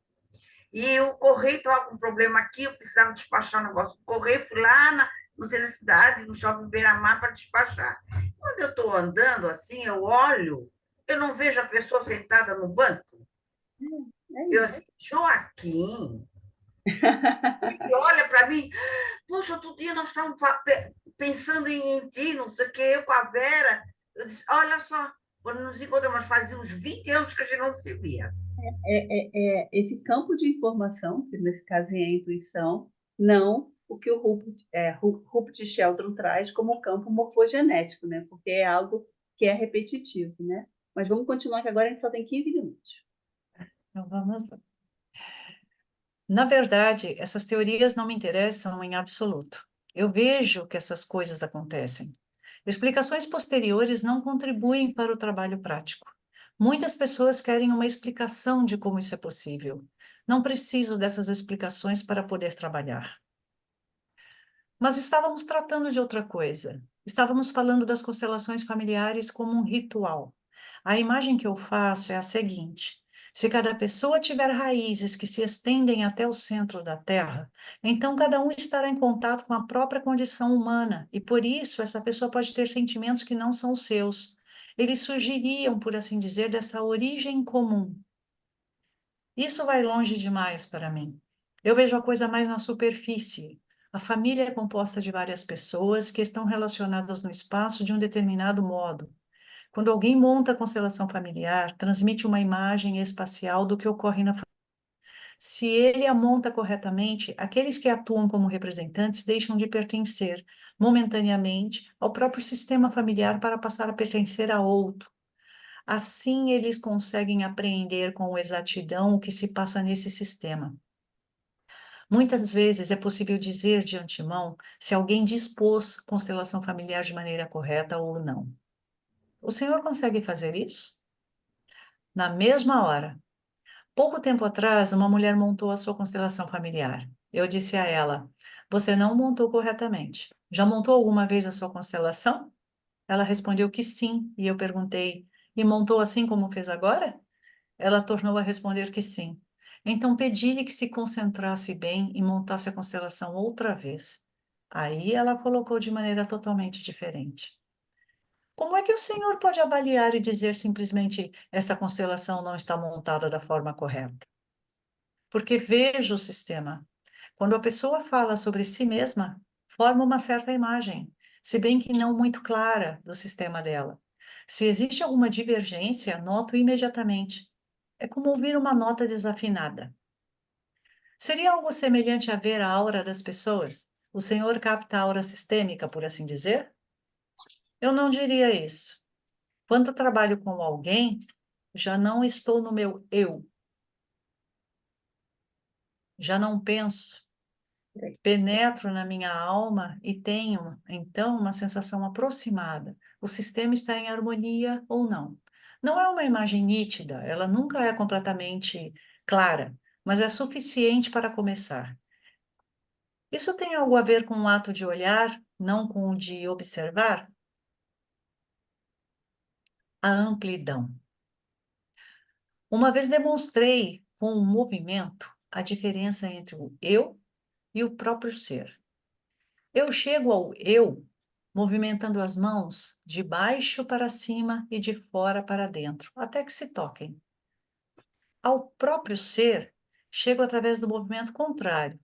E o correio estava com um problema aqui, eu precisava despachar um negócio. O correio, fui lá não sei, na cidade, no shopping Beira-Mar, para despachar. Quando eu estou andando assim, eu olho, eu não vejo a pessoa sentada no banco. É Eu isso. assim, Joaquim, ele olha para mim, poxa, outro dia nós estávamos pensando em ti, não sei o que, eu com a Vera. Eu disse, olha só, quando nos encontramos, fazia uns 20 anos que a gente não se via. Esse campo de informação, que nesse caso é a intuição, não o que o Rupert Sheldrake traz como campo morfogenético, né? Porque é algo que é repetitivo, né? Mas vamos continuar, que agora a gente só tem 15 minutos. Então, vamos lá. Na verdade, essas teorias não me interessam em absoluto. Eu vejo que essas coisas acontecem. Explicações posteriores não contribuem para o trabalho prático. Muitas pessoas querem uma explicação de como isso é possível. Não preciso dessas explicações para poder trabalhar. Mas estávamos tratando de outra coisa. Estávamos falando das constelações familiares como um ritual. A imagem que eu faço é a seguinte: se cada pessoa tiver raízes que se estendem até o centro da Terra, então cada um estará em contato com a própria condição humana, e por isso essa pessoa pode ter sentimentos que não são seus. Eles surgiriam, por assim dizer, dessa origem comum. Isso vai longe demais para mim. Eu vejo a coisa mais na superfície. A família é composta de várias pessoas que estão relacionadas no espaço de um determinado modo. Quando alguém monta a constelação familiar, transmite uma imagem espacial do que ocorre na família. Se ele a monta corretamente, aqueles que atuam como representantes deixam de pertencer, momentaneamente, ao próprio sistema familiar para passar a pertencer a outro. Assim, eles conseguem apreender com exatidão o que se passa nesse sistema. Muitas vezes é possível dizer de antemão se alguém dispôs constelação familiar de maneira correta ou não. O senhor consegue fazer isso? Na mesma hora. Pouco tempo atrás, uma mulher montou a sua constelação familiar. Eu disse a ela: Você não montou corretamente. Já montou alguma vez a sua constelação? Ela respondeu que sim, e eu perguntei: E montou assim como fez agora? Ela tornou a responder que sim. Então pedi-lhe que se concentrasse bem e montasse a constelação outra vez. Aí ela colocou de maneira totalmente diferente. Como é que o senhor pode avaliar e dizer simplesmente esta constelação não está montada da forma correta? Porque vejo o sistema. Quando a pessoa fala sobre si mesma, forma uma certa imagem, se bem que não muito clara, do sistema dela. Se existe alguma divergência, noto imediatamente. É como ouvir uma nota desafinada. Seria algo semelhante a ver a aura das pessoas? O senhor capta a aura sistêmica, por assim dizer? Eu não diria isso. Quando trabalho com alguém, já não estou no meu eu, já não penso, penetro na minha alma e tenho, então, uma sensação aproximada. O sistema está em harmonia ou não. Não é uma imagem nítida, ela nunca é completamente clara, mas é suficiente para começar. Isso tem algo a ver com o ato de olhar, não com o de observar? A amplidão. Uma vez demonstrei com um movimento a diferença entre o eu e o próprio ser. Eu chego ao eu movimentando as mãos de baixo para cima e de fora para dentro, até que se toquem. Ao próprio ser, chego através do movimento contrário,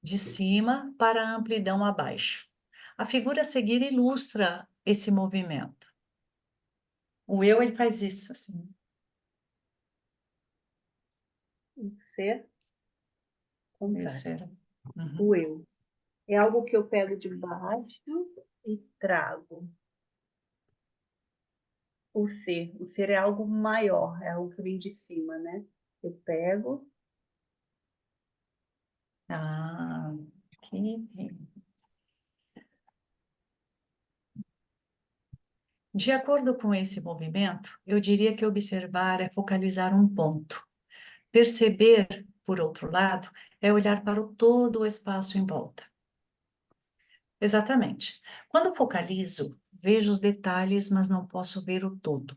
de cima para a amplidão abaixo. A figura a seguir ilustra esse movimento. O eu, ele faz isso, assim. O ser contrário. Esse era. Uhum. O eu. É algo que eu pego de baixo e trago. O ser é algo maior, é algo que vem de cima, né? Eu pego. Ah, que bem. De acordo com esse movimento, eu diria que observar é focalizar um ponto. Perceber, por outro lado, é olhar para o todo o espaço em volta. Exatamente. Quando focalizo, vejo os detalhes, mas não posso ver o todo.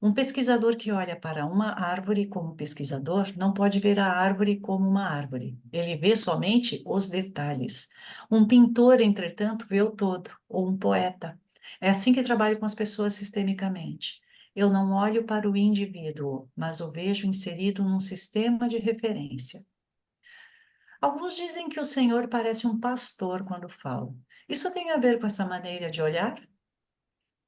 Um pesquisador que olha para uma árvore como pesquisador não pode ver a árvore como uma árvore. Ele vê somente os detalhes. Um pintor, entretanto, vê o todo, ou um poeta. É assim que trabalho com as pessoas sistemicamente. Eu não olho para o indivíduo, mas o vejo inserido num sistema de referência. Alguns dizem que o Senhor parece um pastor quando fala. Isso tem a ver com essa maneira de olhar?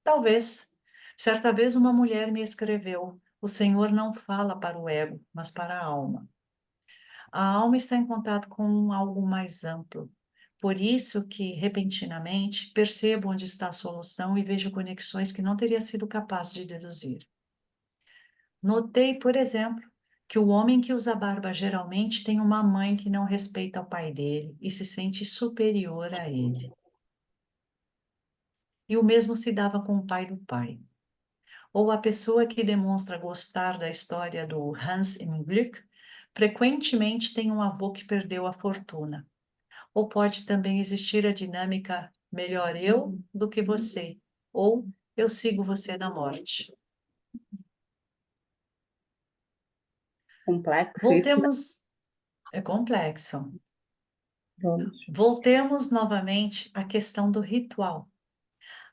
Talvez. Certa vez uma mulher me escreveu: O Senhor não fala para o ego, mas para a alma. A alma está em contato com algo mais amplo. Por isso que, repentinamente, percebo onde está a solução e vejo conexões que não teria sido capaz de deduzir. Notei, por exemplo, que o homem que usa barba geralmente tem uma mãe que não respeita o pai dele e se sente superior a ele. E o mesmo se dava com o pai do pai. Ou a pessoa que demonstra gostar da história do Hans im Glück, frequentemente tem um avô que perdeu a fortuna. Ou pode também existir a dinâmica melhor eu do que você, ou eu sigo você na morte. Complexo isso, né? Voltemos, é complexo. Vamos. Voltemos novamente à questão do ritual.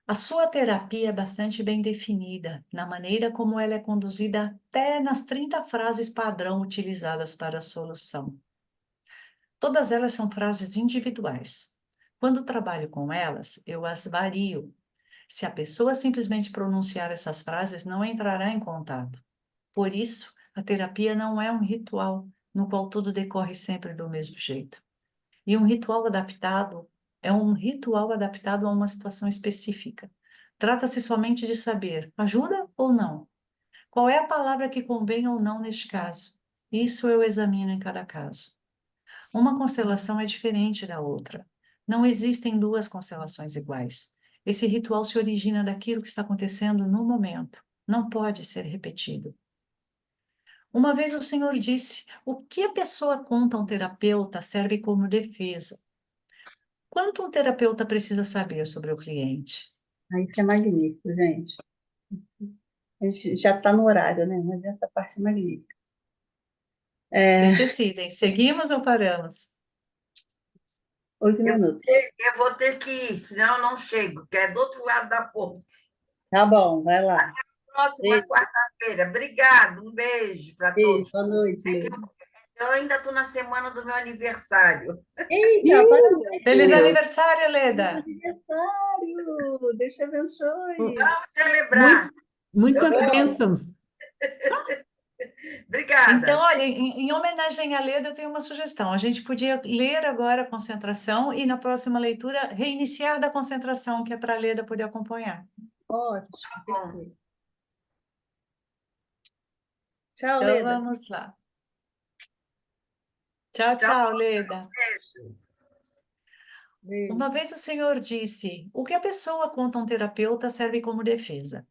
A sua terapia é bastante bem definida, na maneira como ela é conduzida até nas 30 frases padrão utilizadas para a solução. Todas elas são frases individuais. Quando trabalho com elas, eu as vario. Se a pessoa simplesmente pronunciar essas frases, não entrará em contato. Por isso, a terapia não é um ritual no qual tudo decorre sempre do mesmo jeito. E um ritual adaptado é um ritual adaptado a uma situação específica. Trata-se somente de saber, ajuda ou não? Qual é a palavra que convém ou não neste caso? Isso eu examino em cada caso. Uma constelação é diferente da outra. Não existem duas constelações iguais. Esse ritual se origina daquilo que está acontecendo no momento. Não pode ser repetido. Uma vez o Senhor disse: o que a pessoa conta a um terapeuta serve como defesa. Quanto um terapeuta precisa saber sobre o cliente? Isso é magnífico, gente. A gente já está no horário, né? Mas essa parte é magnífica. Vocês decidem, seguimos ou paramos? 8 minutos. Eu vou ter que ir, senão eu não chego, que é do outro lado da ponte. Tá bom, vai lá. Próxima Beijo, quarta-feira. Obrigado, um beijo para beijo, todos. boa noite, Leda. Eu ainda estou na semana do meu aniversário. Eita, parabéns! Feliz Deus. aniversário, Feliz Leda! aniversário! Deus te abençoe! Vamos celebrar. Muitas Eu vou. bênçãos. Obrigada. Então, olha, em homenagem à Leda, eu tenho uma sugestão. A gente podia ler agora a concentração e, na próxima leitura, reiniciar da concentração, que é para a Leda poder acompanhar. Ótimo, bom. perfeito. Tchau, Então, Leda. vamos lá. Tchau, Tchau, tchau, Leda. beijo. Beijo. Uma vez o Senhor disse: o que a pessoa conta a um terapeuta serve como defesa.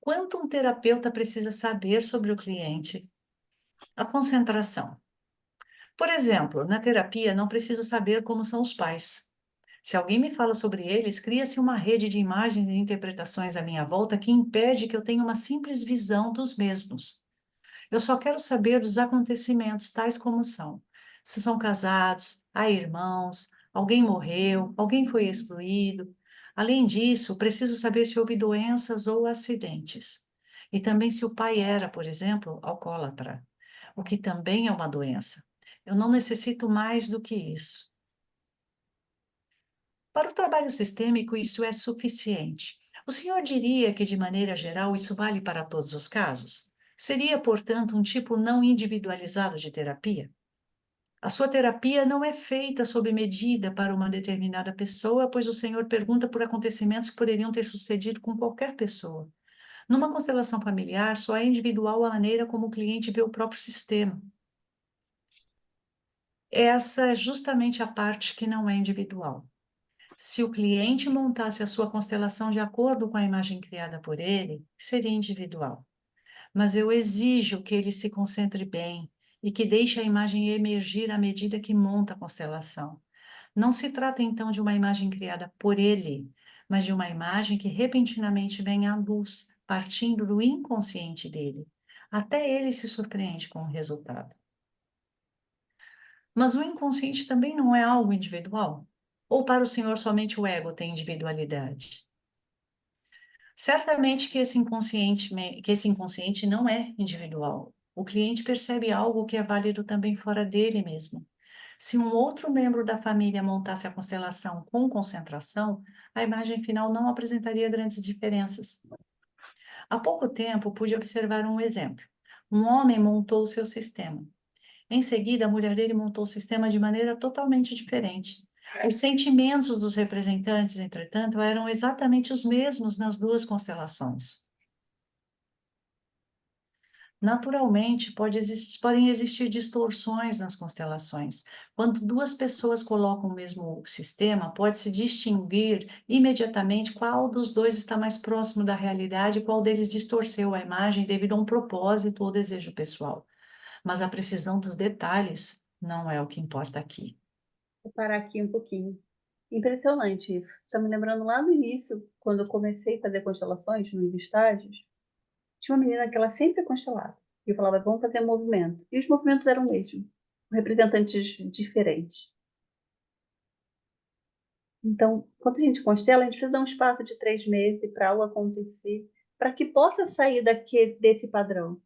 Quanto um terapeuta precisa saber sobre o cliente? A concentração. Por exemplo, na terapia, não preciso saber como são os pais. Se alguém me fala sobre eles, cria-se uma rede de imagens e interpretações à minha volta que impede que eu tenha uma simples visão dos mesmos. Eu só quero saber dos acontecimentos, tais como são. Se são casados, há irmãos, alguém morreu, alguém foi excluído. Além disso, preciso saber se houve doenças ou acidentes. E também se o pai era, por exemplo, alcoólatra, o que também é uma doença. Eu não necessito mais do que isso. Para o trabalho sistêmico, isso é suficiente. O senhor diria que, de maneira geral, isso vale para todos os casos? Seria, portanto, um tipo não individualizado de terapia? A sua terapia não é feita sob medida para uma determinada pessoa, pois o senhor pergunta por acontecimentos que poderiam ter sucedido com qualquer pessoa. Numa constelação familiar, só é individual a maneira como o cliente vê o próprio sistema. Essa é justamente a parte que não é individual. Se o cliente montasse a sua constelação de acordo com a imagem criada por ele, seria individual. Mas eu exijo que ele se concentre bem e que deixe a imagem emergir à medida que monta a constelação. Não se trata então de uma imagem criada por ele, mas de uma imagem que repentinamente vem à luz, partindo do inconsciente dele. Até ele se surpreende com o resultado. Mas o inconsciente também não é algo individual? Ou para o senhor somente o ego tem individualidade? Certamente que esse inconsciente não é individual. O cliente percebe algo que é válido também fora dele mesmo. Se um outro membro da família montasse a constelação com concentração, a imagem final não apresentaria grandes diferenças. Há pouco tempo pude observar um exemplo. Um homem montou o seu sistema. Em seguida, a mulher dele montou o sistema de maneira totalmente diferente. Os sentimentos dos representantes, entretanto, eram exatamente os mesmos nas duas constelações. Naturalmente, podem existir distorções nas constelações. Quando duas pessoas colocam o mesmo sistema, pode-se distinguir imediatamente qual dos dois está mais próximo da realidade e qual deles distorceu a imagem devido a um propósito ou desejo pessoal. Mas a precisão dos detalhes não é o que importa aqui. Vou parar aqui um pouquinho. Impressionante isso. Está me lembrando lá no início, quando eu comecei a fazer constelações nos estágios, tinha uma menina que ela sempre constelava. E eu falava, vamos fazer movimento. E os movimentos eram o mesmo, representantes diferentes. Então, quando a gente constela, a gente precisa dar um espaço de 3 meses para algo acontecer, para que possa sair desse padrão,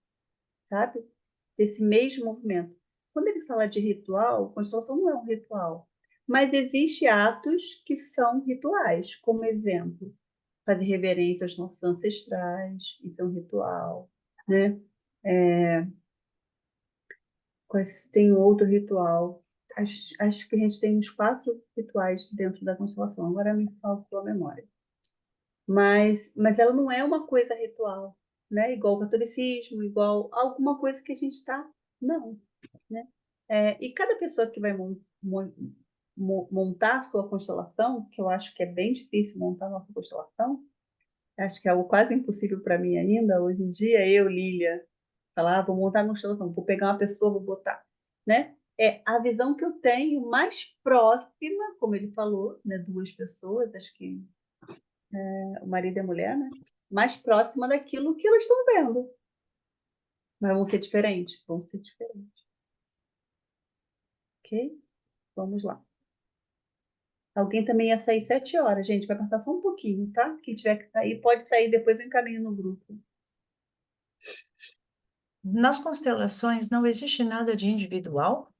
sabe? Desse mesmo movimento. Quando ele fala de ritual, constelação não é um ritual, mas existem atos que são rituais, como exemplo, fazer reverência aos nossos ancestrais, isso é um ritual, né? Tem outro ritual. Acho que a gente tem uns 4 rituais dentro da constelação, agora me faltou a memória. Mas ela não é uma coisa ritual, né? Igual o catolicismo, igual alguma coisa que a gente está. Não, né? E cada pessoa que vai montar a sua constelação, que eu acho que é bem difícil montar a nossa constelação, acho que é algo quase impossível para mim ainda, hoje em dia, eu, Lília, falar, vou montar a constelação, vou pegar uma pessoa, vou botar, né? É a visão que eu tenho mais próxima, como ele falou, né? 2 pessoas, acho que o marido e a mulher, né? Mais próxima daquilo que elas estão vendo. Mas vão ser diferentes, vão ser diferentes. Ok? Vamos lá. Alguém também ia sair 7 horas, gente. Vai passar só um pouquinho, tá? Quem tiver que sair, pode sair, depois eu encaminho no grupo. Nas constelações não existe nada de individual?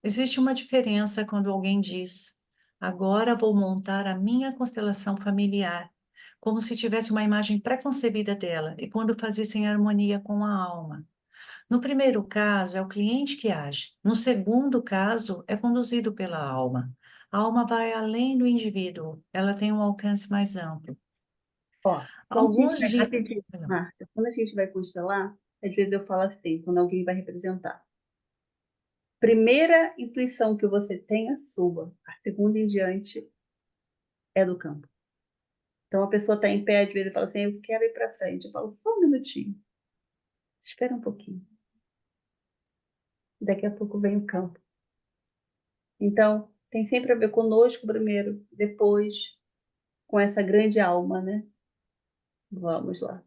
Existe uma diferença quando alguém diz: agora vou montar a minha constelação familiar, como se tivesse uma imagem pré-concebida dela e quando faz isso em harmonia com a alma. No primeiro caso, é o cliente que age. No segundo caso, é conduzido pela alma. A alma vai além do indivíduo, ela tem um alcance mais amplo. Ó, quando a gente Alguns vai, dizem. rapidinho, Marta, quando a gente vai constelar, às vezes eu falo assim, quando alguém vai representar. Primeira intuição que você tem é sua. A segunda em diante é do campo. Então a pessoa está em pé, às vezes, e fala assim, eu quero ir para frente. Eu falo, só um minutinho. Espera um pouquinho. Daqui a pouco vem o campo. Então, tem sempre a ver conosco primeiro, depois com essa grande alma, né? Vamos lá.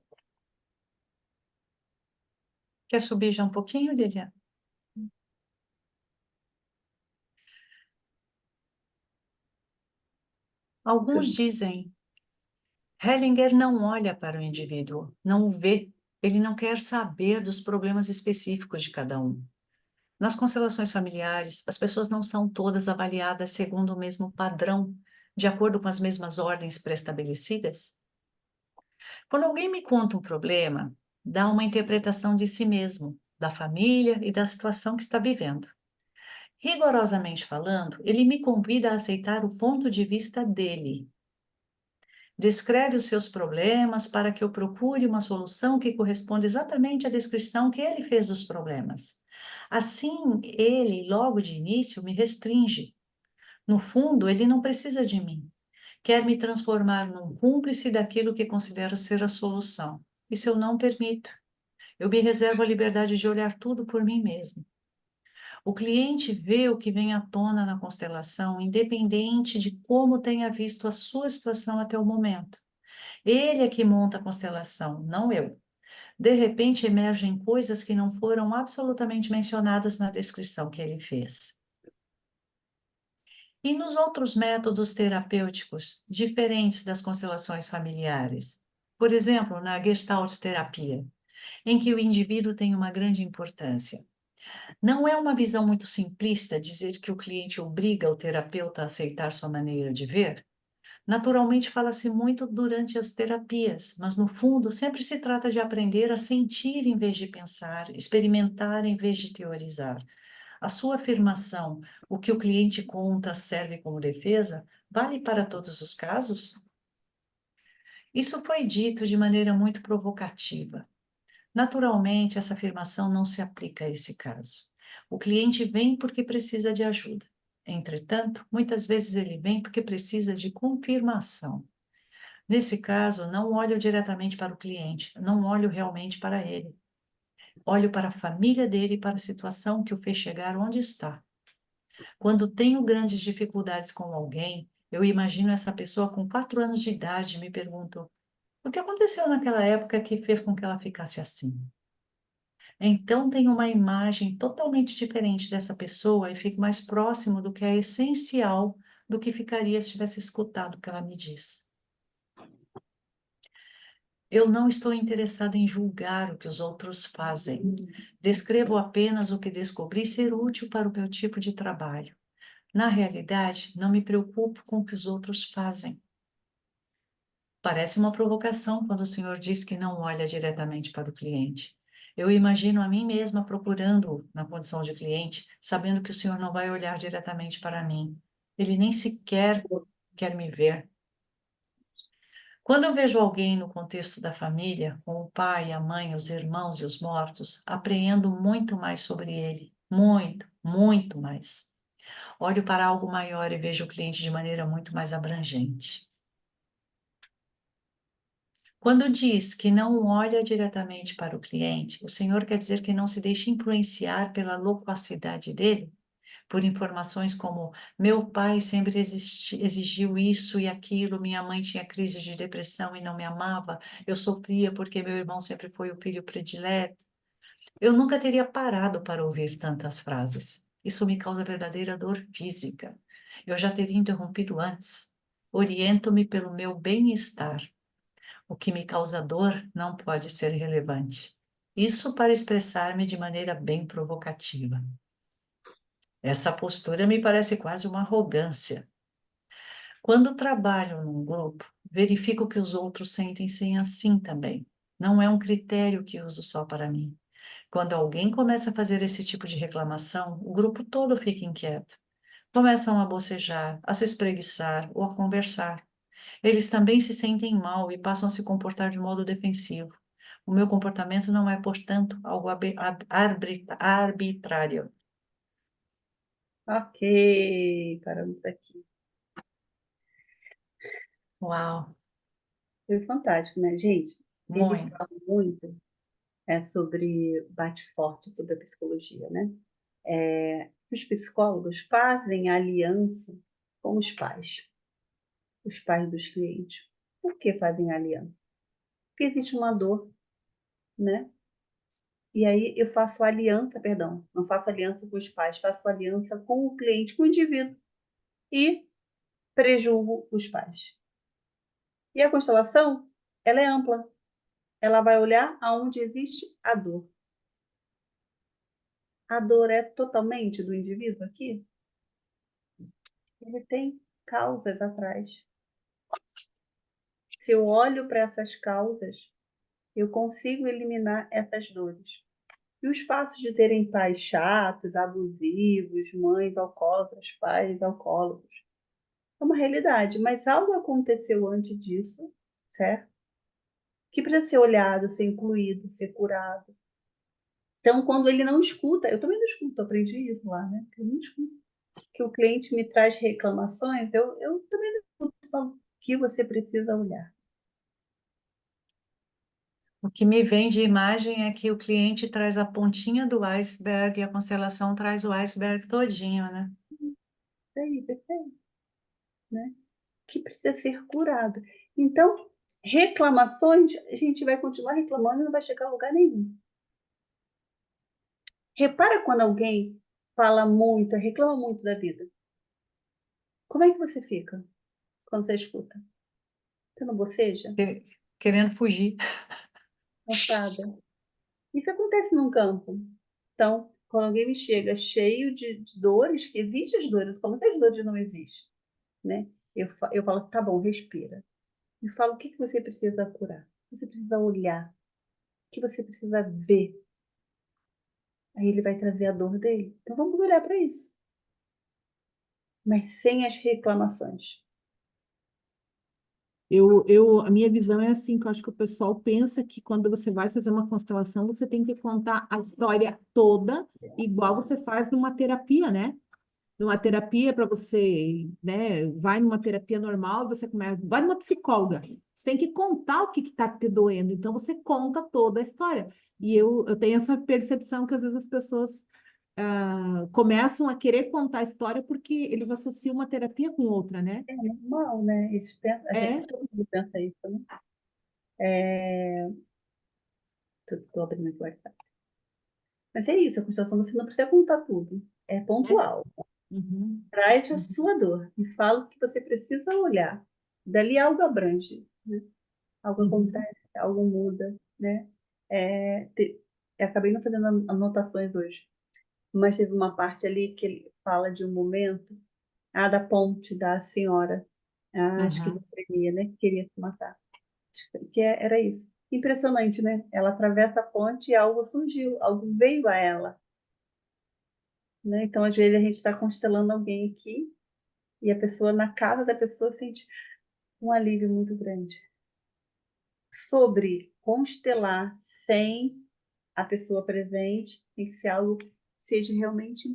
Quer subir já um pouquinho, Lilian? Alguns dizem, Hellinger não olha para o indivíduo, não o vê, ele não quer saber dos problemas específicos de cada um. Nas constelações familiares, as pessoas não são todas avaliadas segundo o mesmo padrão, de acordo com as mesmas ordens pré-estabelecidas. Quando alguém me conta um problema, dá uma interpretação de si mesmo, da família e da situação que está vivendo. Rigorosamente falando, ele me convida a aceitar o ponto de vista dele. Descreve os seus problemas para que eu procure uma solução que corresponda exatamente à descrição que ele fez dos problemas. Assim, ele, logo de início, me restringe. No fundo, ele não precisa de mim. Quer me transformar num cúmplice daquilo que considero ser a solução. Isso eu não permito. Eu me reservo a liberdade de olhar tudo por mim mesmo. O cliente vê o que vem à tona na constelação, independente de como tenha visto a sua situação até o momento. Ele é que monta a constelação, não eu. De repente emergem coisas que não foram absolutamente mencionadas na descrição que ele fez. E nos outros métodos terapêuticos, diferentes das constelações familiares? Por exemplo, na Gestalt terapia, em que o indivíduo tem uma grande importância. Não é uma visão muito simplista dizer que o cliente obriga o terapeuta a aceitar sua maneira de ver? Naturalmente, fala-se muito durante as terapias, mas no fundo sempre se trata de aprender a sentir em vez de pensar, experimentar em vez de teorizar. A sua afirmação, o que o cliente conta serve como defesa, vale para todos os casos? Isso foi dito de maneira muito provocativa. Naturalmente, essa afirmação não se aplica a esse caso. O cliente vem porque precisa de ajuda. Entretanto, muitas vezes ele vem porque precisa de confirmação. Nesse caso, não olho diretamente para o cliente, não olho realmente para ele. Olho para a família dele e para a situação que o fez chegar onde está. Quando tenho grandes dificuldades com alguém, eu imagino essa pessoa com 4 anos de idade e me pergunto: o que aconteceu naquela época que fez com que ela ficasse assim? Então tenho uma imagem totalmente diferente dessa pessoa e fico mais próximo do que é essencial do que ficaria se tivesse escutado o que ela me diz. Eu não estou interessado em julgar o que os outros fazem. Descrevo apenas o que descobri ser útil para o meu tipo de trabalho. Na realidade, não me preocupo com o que os outros fazem. Parece uma provocação quando o senhor diz que não olha diretamente para o cliente. Eu imagino a mim mesma procurando-o na condição de cliente, sabendo que o senhor não vai olhar diretamente para mim. Ele nem sequer quer me ver. Quando eu vejo alguém no contexto da família, com o pai, a mãe, os irmãos e os mortos, apreendo muito mais sobre ele. Muito, muito mais. Olho para algo maior e vejo o cliente de maneira muito mais abrangente. Quando diz que não olha diretamente para o cliente, o Senhor quer dizer que não se deixa influenciar pela loquacidade dele? Por informações como meu pai sempre exigiu isso e aquilo, minha mãe tinha crise de depressão e não me amava, eu sofria porque meu irmão sempre foi o filho predileto. Eu nunca teria parado para ouvir tantas frases. Isso me causa verdadeira dor física. Eu já teria interrompido antes. Oriento-me pelo meu bem-estar. O que me causa dor não pode ser relevante. Isso para expressar-me de maneira bem provocativa. Essa postura me parece quase uma arrogância. Quando trabalho num grupo, verifico que os outros sentem-se assim também. Não é um critério que uso só para mim. Quando alguém começa a fazer esse tipo de reclamação, o grupo todo fica inquieto. Começam a bocejar, a se espreguiçar ou a conversar. Eles também se sentem mal e passam a se comportar de modo defensivo. O meu comportamento não é, portanto, algo arbitrário. Ok, paramos aqui. Uau, Foi fantástico, né, gente? Ele muito. fala muito sobre bate forte sobre a psicologia, né? Os psicólogos fazem aliança com os pais dos clientes. Por que fazem aliança? Porque existe uma dor, né? E aí eu faço aliança, perdão, não faço aliança com os pais, faço aliança com o cliente, com o indivíduo e prejulgo os pais. E a constelação, ela é ampla. Ela vai olhar aonde existe a dor. A dor é totalmente do indivíduo aqui? Ele tem causas atrás. Se eu olho para essas causas, eu consigo eliminar essas dores. E os fatos de terem pais chatos, abusivos, mães alcoólatras, pais alcoólatras, é uma realidade, mas algo aconteceu antes disso, certo? Que precisa ser olhado, ser incluído, ser curado. Então, quando ele não escuta, eu também não escuto, aprendi isso lá, né? Eu não escuto. Que o cliente me traz reclamações, eu também não escuto, falo que você precisa olhar. O que me vem de imagem é que o cliente traz a pontinha do iceberg e a constelação traz o iceberg todinho, né? Isso aí, perfeito, né? Que precisa ser curado. Então, reclamações, a gente vai continuar reclamando e não vai chegar a lugar nenhum. Repara quando alguém fala muito, reclama muito da vida. Como é que você fica quando você escuta? Você não boceja? Que- Querendo fugir. Cansada? Isso acontece num campo. Então, quando alguém me chega cheio de dores, que existem as dores, eu falo que as dores não existem, né? Eu falo, tá bom, respira. E falo, o que você precisa curar? Você precisa olhar. O que você precisa ver? Aí ele vai trazer a dor dele. Então vamos olhar para isso. Mas sem as reclamações. A minha visão é assim, que eu acho que o pessoal pensa que quando você vai fazer uma constelação, você tem que contar a história toda, igual você faz numa terapia, né? Numa terapia para você, né? Vai numa terapia normal, você começa, vai numa psicóloga. Você tem que contar o que está te doendo. Então você conta toda a história. E eu tenho essa percepção que às vezes as pessoas começam a querer contar a história porque eles associam uma terapia com outra, né? É normal, né? A gente, É. todo mundo pensa isso, né? Estou abrindo aqui o WhatsApp. Mas é isso, a constelação você não precisa contar tudo. É pontual. Uhum. Traz a sua dor e fala o que você precisa olhar. Dali algo abrange, né? Algo Uhum. acontece, algo muda, né? Eu acabei não fazendo anotações hoje, mas teve uma parte ali que ele fala de um momento, da ponte da senhora, a Uhum. esquizofrenia, né? Que queria se matar. Era isso. Impressionante, né? Ela atravessa a ponte e algo surgiu, algo veio a ela, né? Então, às vezes, a gente está constelando alguém aqui e a pessoa, na casa da pessoa, sente um alívio muito grande. Sobre constelar sem a pessoa presente, tem que ser algo que seja realmente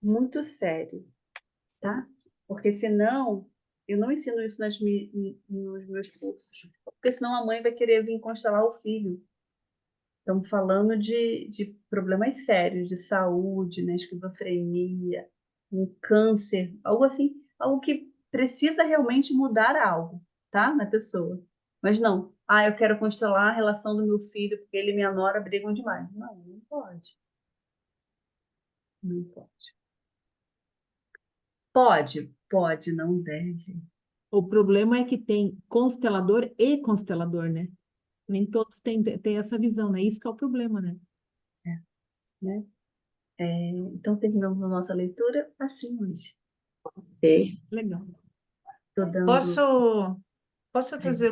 muito sério, tá? Porque senão, eu não ensino isso nos meus cursos, porque senão a mãe vai querer vir constelar o filho. Estamos falando de problemas sérios de saúde, né? Esquizofrenia, um câncer, algo assim, algo que precisa realmente mudar algo, tá? Na pessoa. Mas não, eu quero constelar a relação do meu filho, porque ele e minha nora brigam demais. Não, não pode. Não pode. Pode, não deve. O problema é que tem constelador e constelador, né? Nem todos têm essa visão, né? Isso que é o problema, né? Né? Então, terminamos a nossa leitura assim hoje. Ok? Legal. Estou dando. Posso trazer